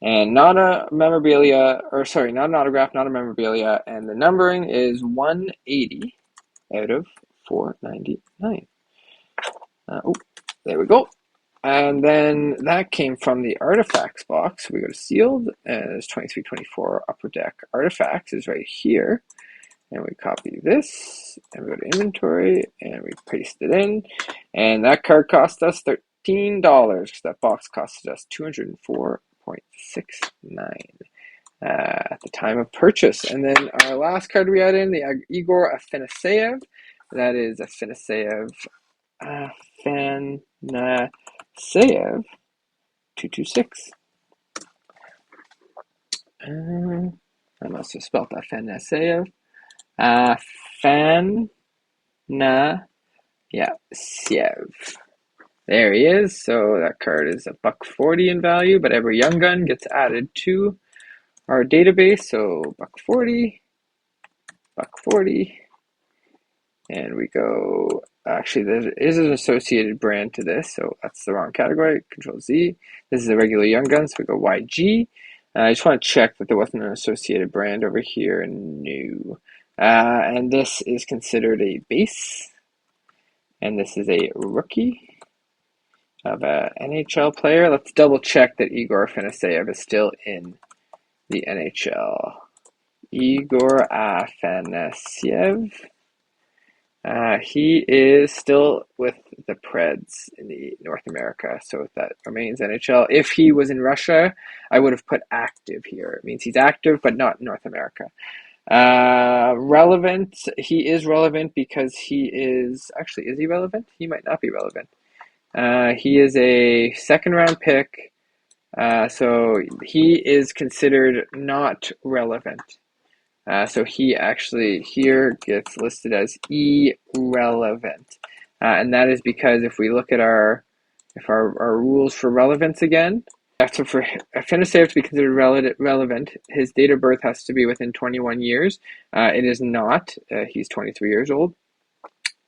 [SPEAKER 1] and not a memorabilia, not an autograph, not a memorabilia, and the numbering is 180 out of 499. There we go. And then that came from the Artifacts box. We go to sealed, and it's 23-24 Upper Deck Artifacts is right here. And we copy this, and we go to inventory, and we paste it in. And that card cost us $13, because that box costed us $204.69 at the time of purchase. And then our last card we add in, the Igor Afanaseyev. That is Afanaseyev 226. I must have spelled Afanaseyev. Siev. There he is. So that card is $140 in value, but every Young Gun gets added to our database. So $140, and we go. Actually, there is an associated brand to this, so that's the wrong category. Control Z. This is a regular Young Gun, so we go YG. I just want to check that there wasn't an associated brand over here. No. And this is considered a base. And this is a rookie of an NHL player. Let's double check that Igor Afanaseyev is still in the NHL. Igor Afanaseyev. He is still with the Preds in the North America, so that remains NHL. If he was in Russia, I would have put active here. It means he's active, but not in North America. Relevant. He is relevant because he is actually, is he relevant? He might not be relevant. He is a second round pick, so he is considered not relevant. So he actually here gets listed as irrelevant, and that is because if we look at our rules for relevance again, so for a finisher to be considered relevant, his date of birth has to be within 21 years. It is not. He's 23 years old.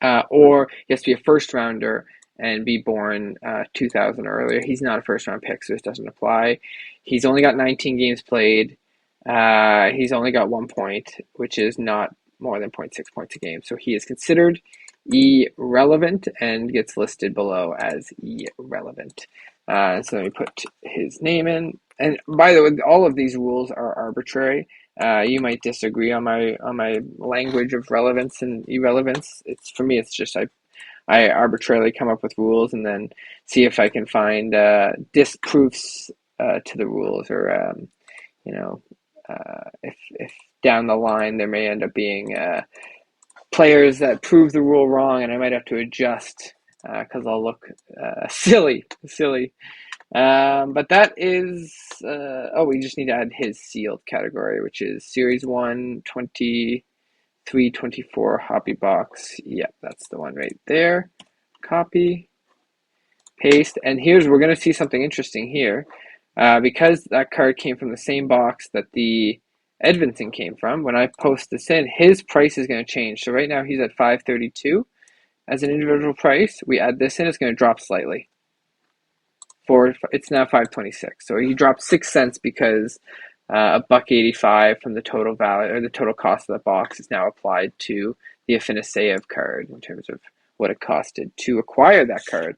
[SPEAKER 1] Or he has to be a first rounder and be born 2000 or earlier. He's not a first round pick, so this doesn't apply. He's only got 19 games played. He's only got 1 point, which is not more than 0.6 points a game. So he is considered irrelevant and gets listed below as irrelevant. So we put his name in. And by the way, all of these rules are arbitrary. You might disagree on my language of relevance and irrelevance. It's for me. It's just I arbitrarily come up with rules and then see if I can find disproofs to the rules, or you know, if down the line there may end up being players that prove the rule wrong, and I might have to adjust because I'll look silly. But that is, we just need to add his sealed category, which is Series 1, 23, 24 hobby box. Yep, that's the one right there. Copy, paste, and we're going to see something interesting here. Because that card came from the same box that the Edvinson came from, when I post this in, his price is going to change. So right now he's at $532 as an individual price. We add this in, it's going to drop slightly. It's now $526. So he dropped 6 cents because $1.85 from the total value or the total cost of the box is now applied to the Affinity card in terms of what it costed to acquire that card.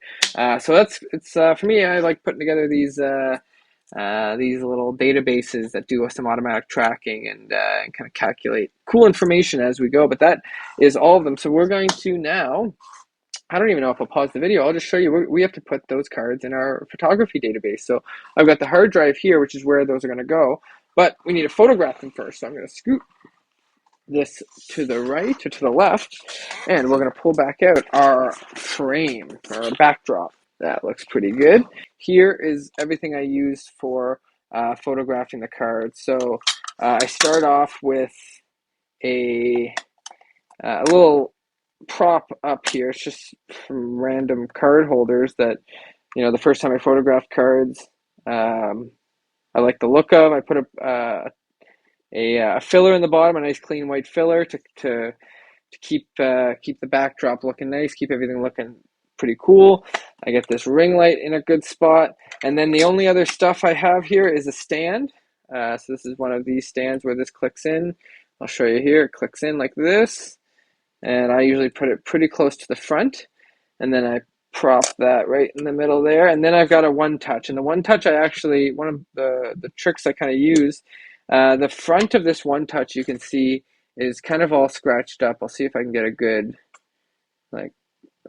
[SPEAKER 1] So it's for me. I like putting together these little databases that do some automatic tracking and kind of calculate cool information as we go. But that is all of them. So we're going to now, I don't even know if I'll pause the video. I'll just show you. We have to put those cards in our photography database. So I've got the hard drive here, which is where those are going to go. But we need to photograph them first. So I'm going to scoot this to the right or to the left, and we're going to pull back out our frame, our backdrop. That looks pretty good. Here is everything I use for photographing the cards. So I start off with a little prop up here. It's just from random card holders that, the first time I photographed cards, I like the look of. I put a filler in the bottom, a nice clean white filler to keep the backdrop looking nice, keep everything looking pretty cool. I get this ring light in a good spot, and then the only other stuff I have here is a stand. So this is one of these stands where this clicks in. I'll show you here. It clicks in like this, and I usually put it pretty close to the front, and then I prop that right in the middle there, and then I've got a one touch. And the one touch, one of the tricks I kind of use, the front of this one touch, you can see, is kind of all scratched up. I'll see if I can get a good, I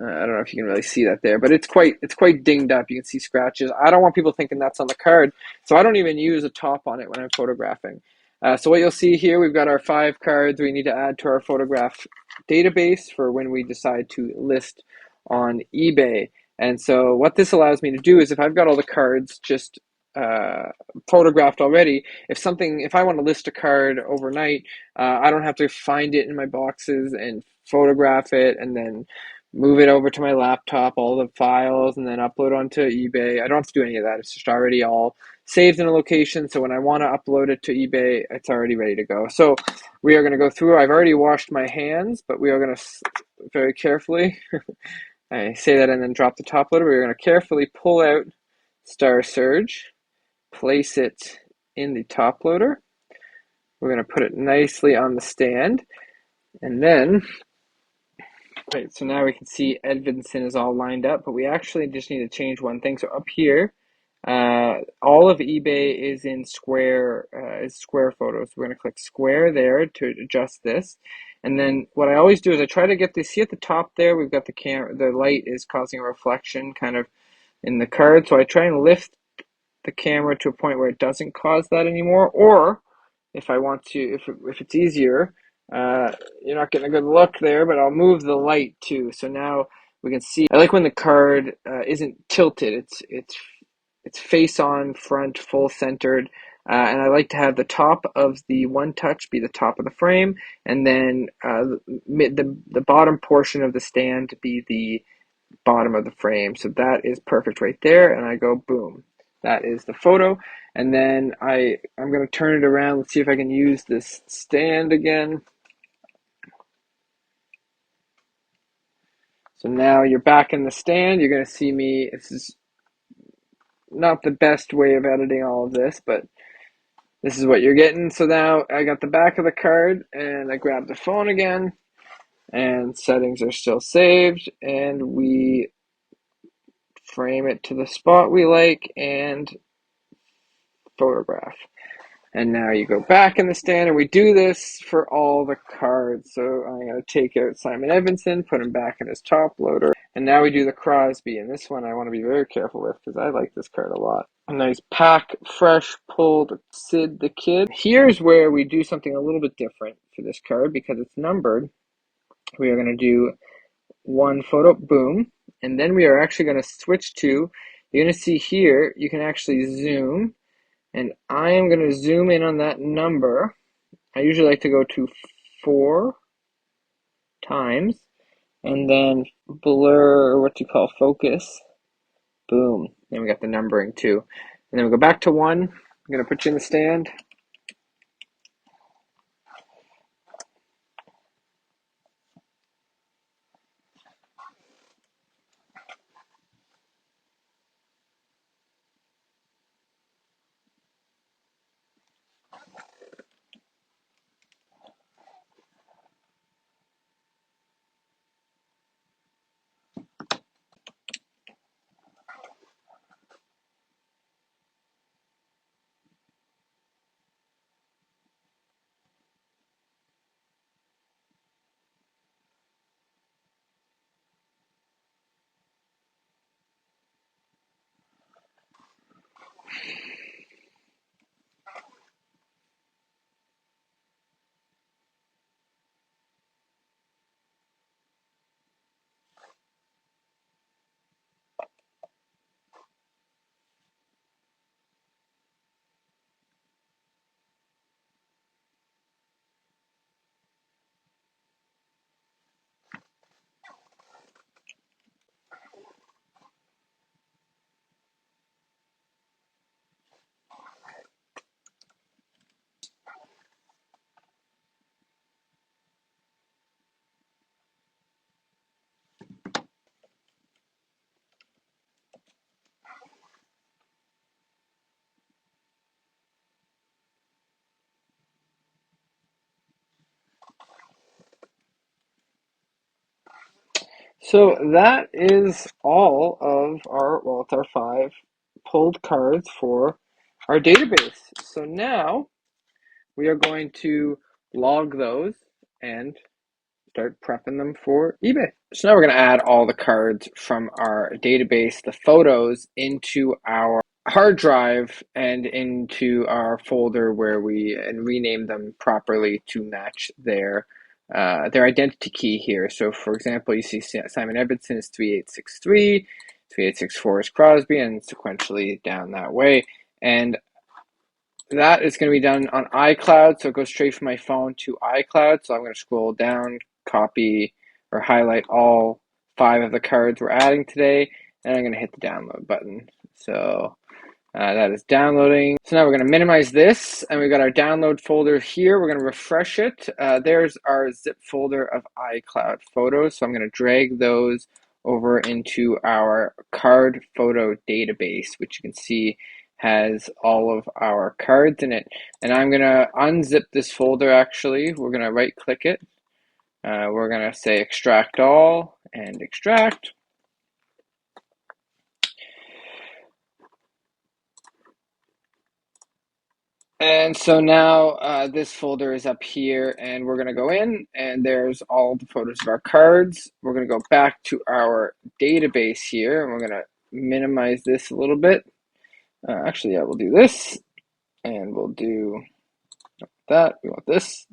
[SPEAKER 1] don't know if you can really see that there, but it's quite dinged up. You can see scratches. I don't want people thinking that's on the card, so I don't even use a top on it when I'm photographing. So what you'll see here, we've got our 5 cards we need to add to our photograph database for when we decide to list on eBay. And so what this allows me to do is, if I've got all the cards just photographed already, if I want to list a card overnight, I don't have to find it in my boxes and photograph it and then move it over to my laptop, all the files, and then upload onto eBay. I don't have to do any of that. It's just already all saved in a location. So when I want to upload it to eBay, it's already ready to go. So we are going to go through. I've already washed my hands, but we are going to very carefully, I say that and then drop the top loader. We're going to carefully pull out Star Surge, place it in the top loader. We're going to put it nicely on the stand, and then right, so now we can see Edvinson is all lined up, but we actually just need to change one thing. So up here, all of eBay is in square photos. We're going to click square there to adjust this. And then what I always do is I try to get this, see at the top there, we've got the light is causing a reflection kind of in the card. So I try and lift the camera to a point where it doesn't cause that anymore. Or if I want to, if it's easier. You're not getting a good look there, but I'll move the light too. So now we can see. I like when the card isn't tilted. It's face on, front, full centered. And I like to have the top of the one touch be the top of the frame, and then the bottom portion of the stand be the bottom of the frame. So that is perfect right there. And I go boom. That is the photo. And then I'm going to turn it around. Let's see if I can use this stand again. So now you're back in the stand. You're going to see me. This is not the best way of editing all of this, but this is what you're getting. So now I got the back of the card and I grab the phone again, and settings are still saved, and we frame it to the spot we like and photograph. And now you go back in the stand, and we do this for all the cards. So I'm going to take out Simon Edmondson, put him back in his top loader. And now we do the Crosby. And this one I want to be very careful with because I like this card a lot. A nice pack, fresh, pulled Sid the Kid. Here's where we do something a little bit different for this card because it's numbered. We are going to do one photo, boom. And then we are actually going to switch to, you're going to see here, you can actually zoom. And I am going to zoom in on that number. I usually like to go to 4 times and then blur, or what you call focus. Boom. Then we got the numbering too. And then we go back to 1. I'm going to put you in the stand. So that is all of our, well, it's our 5 pulled cards for our database. So now we are going to log those and start prepping them for eBay. So now we're going to add all the cards from our database, the photos, into our hard drive and into our folder where we rename them properly to match their identity key here. So for example, you see Simon Edmondson is 3863, 3864 is Crosby, and sequentially down that way. And that is going to be done on iCloud, so it goes straight from my phone to iCloud. So I'm going to scroll down, copy or highlight all 5 of the cards we're adding today, and I'm going to hit the download button. So that is downloading. So now we're going to minimize this, and we've got our download folder here. We're going to refresh it. There's our zip folder of iCloud photos. So I'm going to drag those over into our card photo database, which you can see has all of our cards in it. And I'm going to unzip this folder actually. We're going to right click it. We're going to say extract all and extract. And so now this folder is up here, and we're going to go in, and there's all the photos of our cards. We're going to go back to our database here, and we're going to minimize this a little bit. Actually, I will do this, and we'll do that. We want this.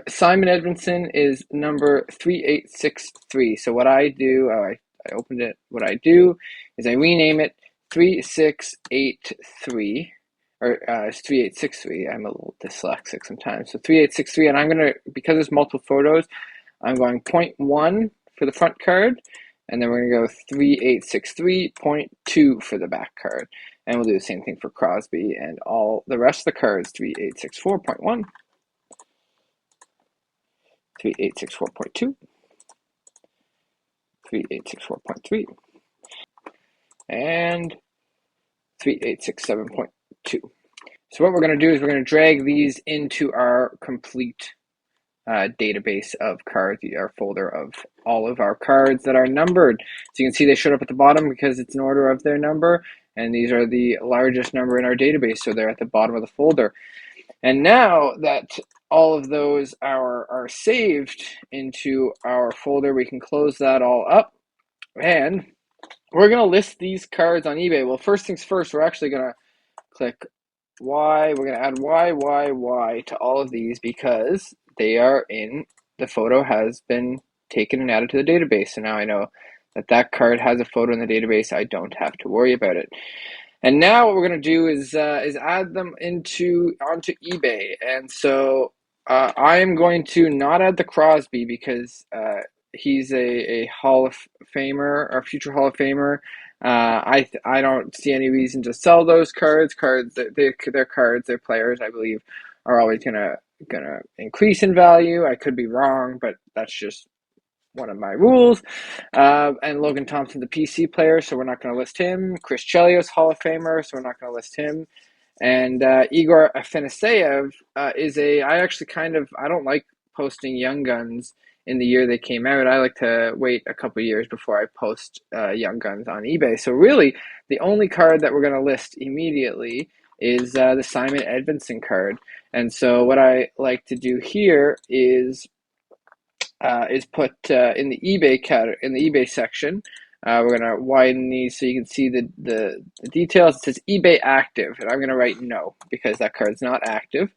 [SPEAKER 1] Simon Edmondson is number 3863. So what I do, I opened it. What I do is I rename it 3683, or it's 3863. I'm a little dyslexic sometimes. So 3863, and I'm going to, because there's multiple photos, I'm going 0.1 for the front card, and then we're going to go 3863.2 for the back card. And we'll do the same thing for Crosby and all the rest of the cards, 3864.1, 3864.2, 3864.3, and 3867.2. So what we're going to do is we're going to drag these into our complete database of cards, our folder of all of our cards that are numbered. So you can see they showed up at the bottom because it's in order of their number, and these are the largest number in our database, so they're at the bottom of the folder. And now that all of those are saved into our folder, we can close that all up, and we're going to list these cards on eBay. Well, first things first, we're actually going to click Y. We're going to add Y to all of these because they are in, the photo has been taken and added to the database. So now I know that that card has a photo in the database. I don't have to worry about it. And now what we're going to do is add them onto eBay. And so I am going to not add the Crosby because he's a Hall of Famer, or future Hall of Famer. I don't see any reason to sell those cards. Their cards, their players, I believe, are always gonna increase in value. I could be wrong, but that's just one of my rules. And Logan Thompson's a PC player, so we're not going to list him. Chris Chelios, Hall of Famer, so we're not going to list him. And Igor Afanaseyev is I actually I don't like posting Young Guns in the year they came out. I like to wait a couple years before I post Young Guns on eBay. So really, the only card that we're going to list immediately is the Simon Edmondson card. And so what I like to do here is put in the eBay section. We're gonna widen these so you can see the details. It says eBay active, and I'm gonna write no because that card's not active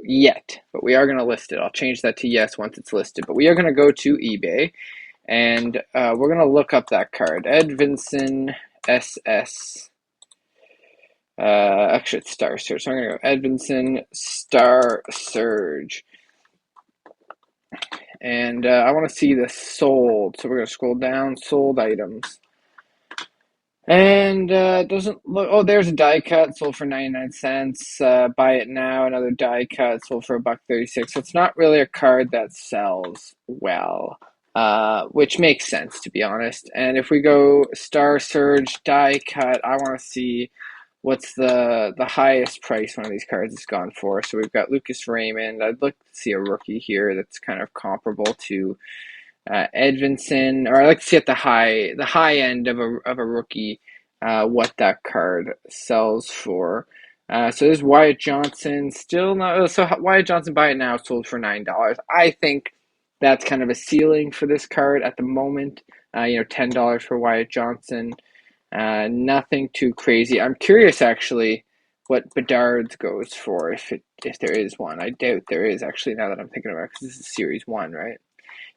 [SPEAKER 1] yet, but we are gonna list it. I'll change that to yes once it's listed. But we are gonna go to eBay, and we're gonna look up that card, Edvinson SS. Actually, it's Star Surge. So I'm gonna go Edvinson Star Surge. And I want to see the sold. So we're going to scroll down, sold items. And it doesn't look, oh, there's a die cut, sold for 99 cents. Buy it now, another die cut, sold for $1.36. So it's not really a card that sells well, which makes sense, to be honest. And if we go Star Surge, die cut, I want to see what's the highest price one of these cards has gone for. So we've got Lucas Raymond. I'd like to see a rookie here that's kind of comparable to Edvinson, or I'd like to see at the high end of a rookie what that card sells for. So there's Wyatt Johnson, still not. So Wyatt Johnson, buy it now, sold for $9. I think that's kind of a ceiling for this card at the moment. $10 for Wyatt Johnson. Nothing too crazy. I'm curious actually what Bedard's goes for, if there is one. I doubt there is actually, now that I'm thinking about it, because this is Series 1, right?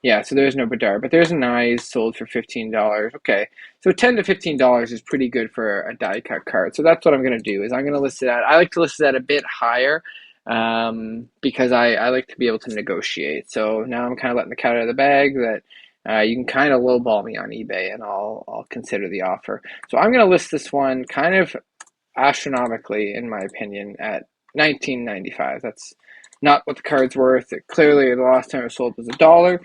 [SPEAKER 1] Yeah, so there's no Bedard, but there's an Eyes sold for $15. Okay, so $10 to $15 is pretty good for a die cut card. So that's what I'm going to do, is I'm going to list it at, I like to list it at a bit higher because I like to be able to negotiate. So now I'm kind of letting the cat out of the bag that you can kind of lowball me on eBay and I'll consider the offer. So I'm going to list this one kind of astronomically, in my opinion, at $19.95. That's not what the card's worth. Clearly, the last time it was sold was $1,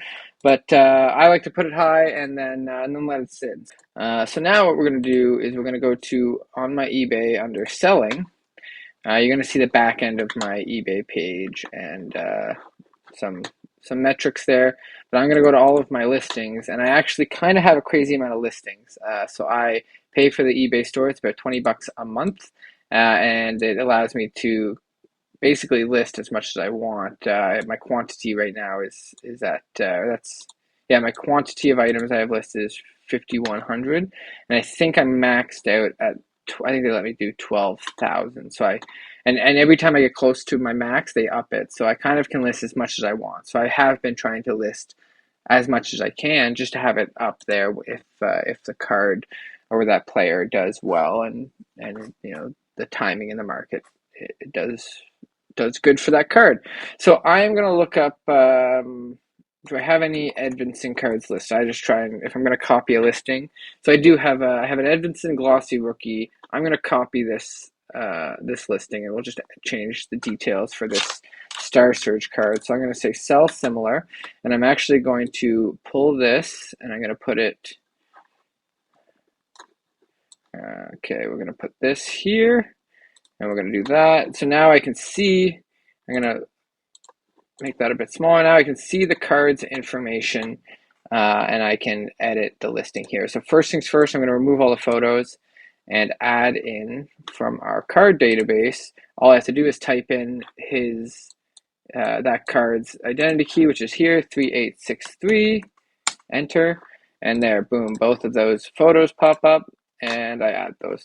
[SPEAKER 1] but I like to put it high and then let it sit. So now what we're going to do is we're going to go to, on my eBay under selling, you're going to see the back end of my eBay page and some metrics there. But I'm going to go to all of my listings, and I actually kind of have a crazy amount of listings. So I pay for the eBay store. It's about $20 a month, and it allows me to basically list as much as I want. My quantity right now is at my quantity of items I have listed is 5,100, and I think I'm maxed out at I think they let me do 12,000. So and every time I get close to my max, they up it. So I kind of can list as much as I want. So I have been trying to list as much as I can just to have it up there if the card or that player does well, and the timing in the market, it does good for that card. So I am going to look up, do I have any Edvinson cards listed? I just try and, if I'm going to copy a listing. So I have an Edvinson glossy rookie. I'm going to copy this listing, and we'll just change the details for this Star Surge card. So I'm going to say sell similar, and I'm actually going to pull this, and I'm going to put it, okay, we're going to put this here, and we're going to do that. So now I can see, I'm going to make that a bit smaller. Now I can see the card's information, and I can edit the listing here. So first things first, I'm going to remove all the photos and add in from our card database. All I have to do is type in that card's identity key, which is here, 3863, enter, and there, boom, both of those photos pop up, and I add those.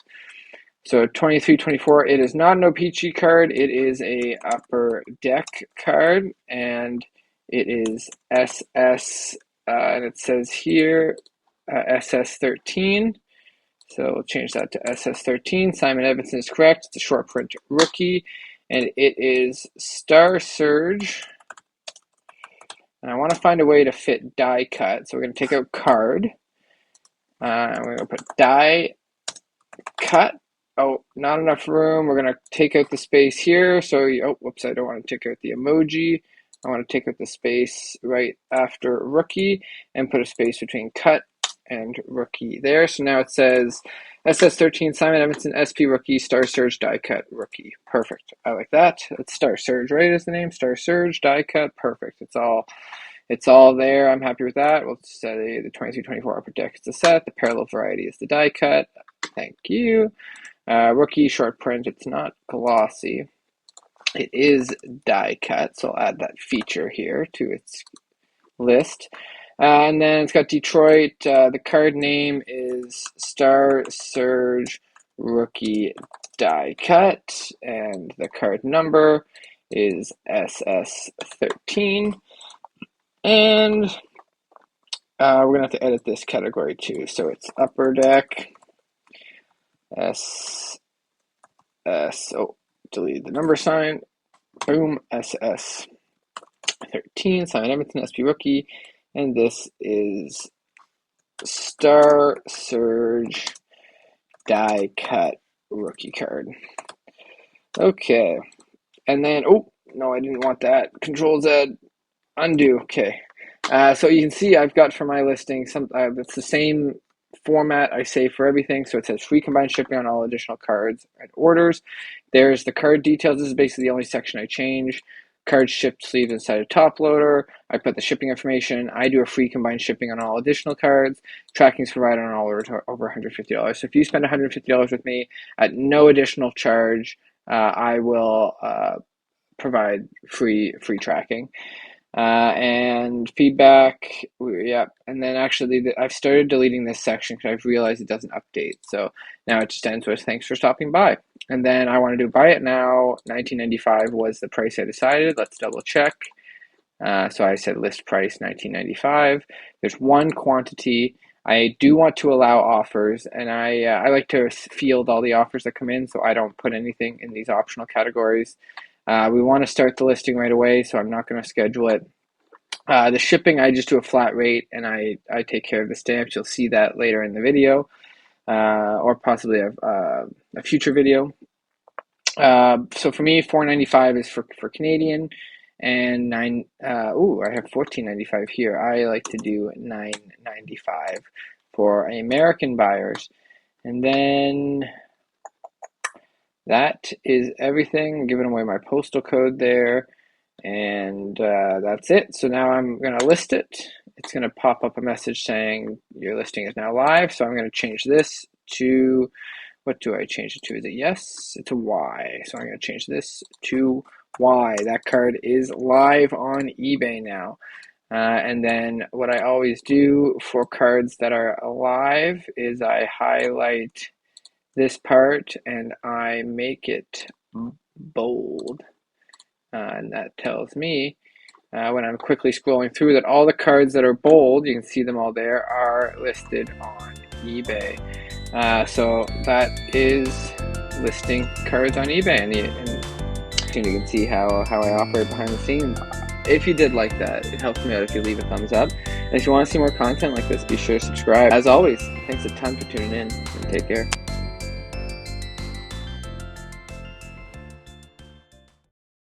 [SPEAKER 1] So 2324, it is not an o-pee-chee card, it is a upper deck card, and it is SS, and it says here SS13. So we'll change that to SS13. Simon Edvinson is correct. It's a short print rookie, and it is Star Surge. And I want to find a way to fit die cut. So we're going to take out card. And we're going to put die cut. Oh, not enough room. We're going to take out the space here. So, oh, whoops, I don't want to take out the emoji. I want to take out the space right after rookie and put a space between cut and rookie there. So now it says SS13 Simon Edvinson SP rookie Star Surge die cut rookie. Perfect. I like that. It's Star Surge, right? Is the name Star Surge die cut? Perfect. It's all there. I'm happy with that. We'll say the 2324 upper deck is the set. The parallel variety is the die cut. Thank you. Rookie short print. It's not glossy. It is die cut. So I'll add that feature here to its list. And then it's got Detroit. The card name is Star Surge Rookie Die Cut, and the card number is SS13. And we're going to have to edit this category too. So it's upper deck, delete the number sign, boom, SS13, Simon Edvinson, SP Rookie, and this is Star Surge Die Cut Rookie card. Okay, and then, oh, no, I didn't want that. Control Z, undo, okay. So you can see I've got for my listing, it's the same format I say for everything. So it says free combined shipping on all additional cards and orders. There's the card details. This is basically the only section I change. Cards shipped sleeve inside a top loader. I put the shipping information. I do a free combined shipping on all additional cards. Tracking is provided on all orders over $150. So if you spend $150 with me at no additional charge, I will provide free tracking. And feedback, yeah. And then actually, I've started deleting this section because I've realized it doesn't update. So now it just ends with thanks for stopping by. And then I want to do buy it now. $19.95 was the price I decided. Let's double check. So I said list price $19.95. There's one quantity. I do want to allow offers, and I like to field all the offers that come in, so I don't put anything in these optional categories. We want to start the listing right away, so I'm not going to schedule it. The shipping, I just do a flat rate, and I take care of the stamps. You'll see that later in the video, or possibly a future video. So for me, $4.95 is for Canadian, and I have $14.95 here. I like to do $9.95 for American buyers, and then that is everything. I'm giving away my postal code there, and that's it. So now I'm going to list it. It's going to pop up a message saying your listing is now live. So I'm going to change this to, what do I change it to? Is it yes? It's a Y. So I'm going to change this to Y. That card is live on eBay now. And then what I always do for cards that are live is I highlight this part and I make it bold. And that tells me when I'm quickly scrolling through that all the cards that are bold, you can see them all there, are listed on eBay. So that is listing cards on eBay, and you can see how I operate behind the scenes. If you did like that, it helps me out if you leave a thumbs up. And if you want to see more content like this, be sure to subscribe. As always, thanks a ton for tuning in, and take care.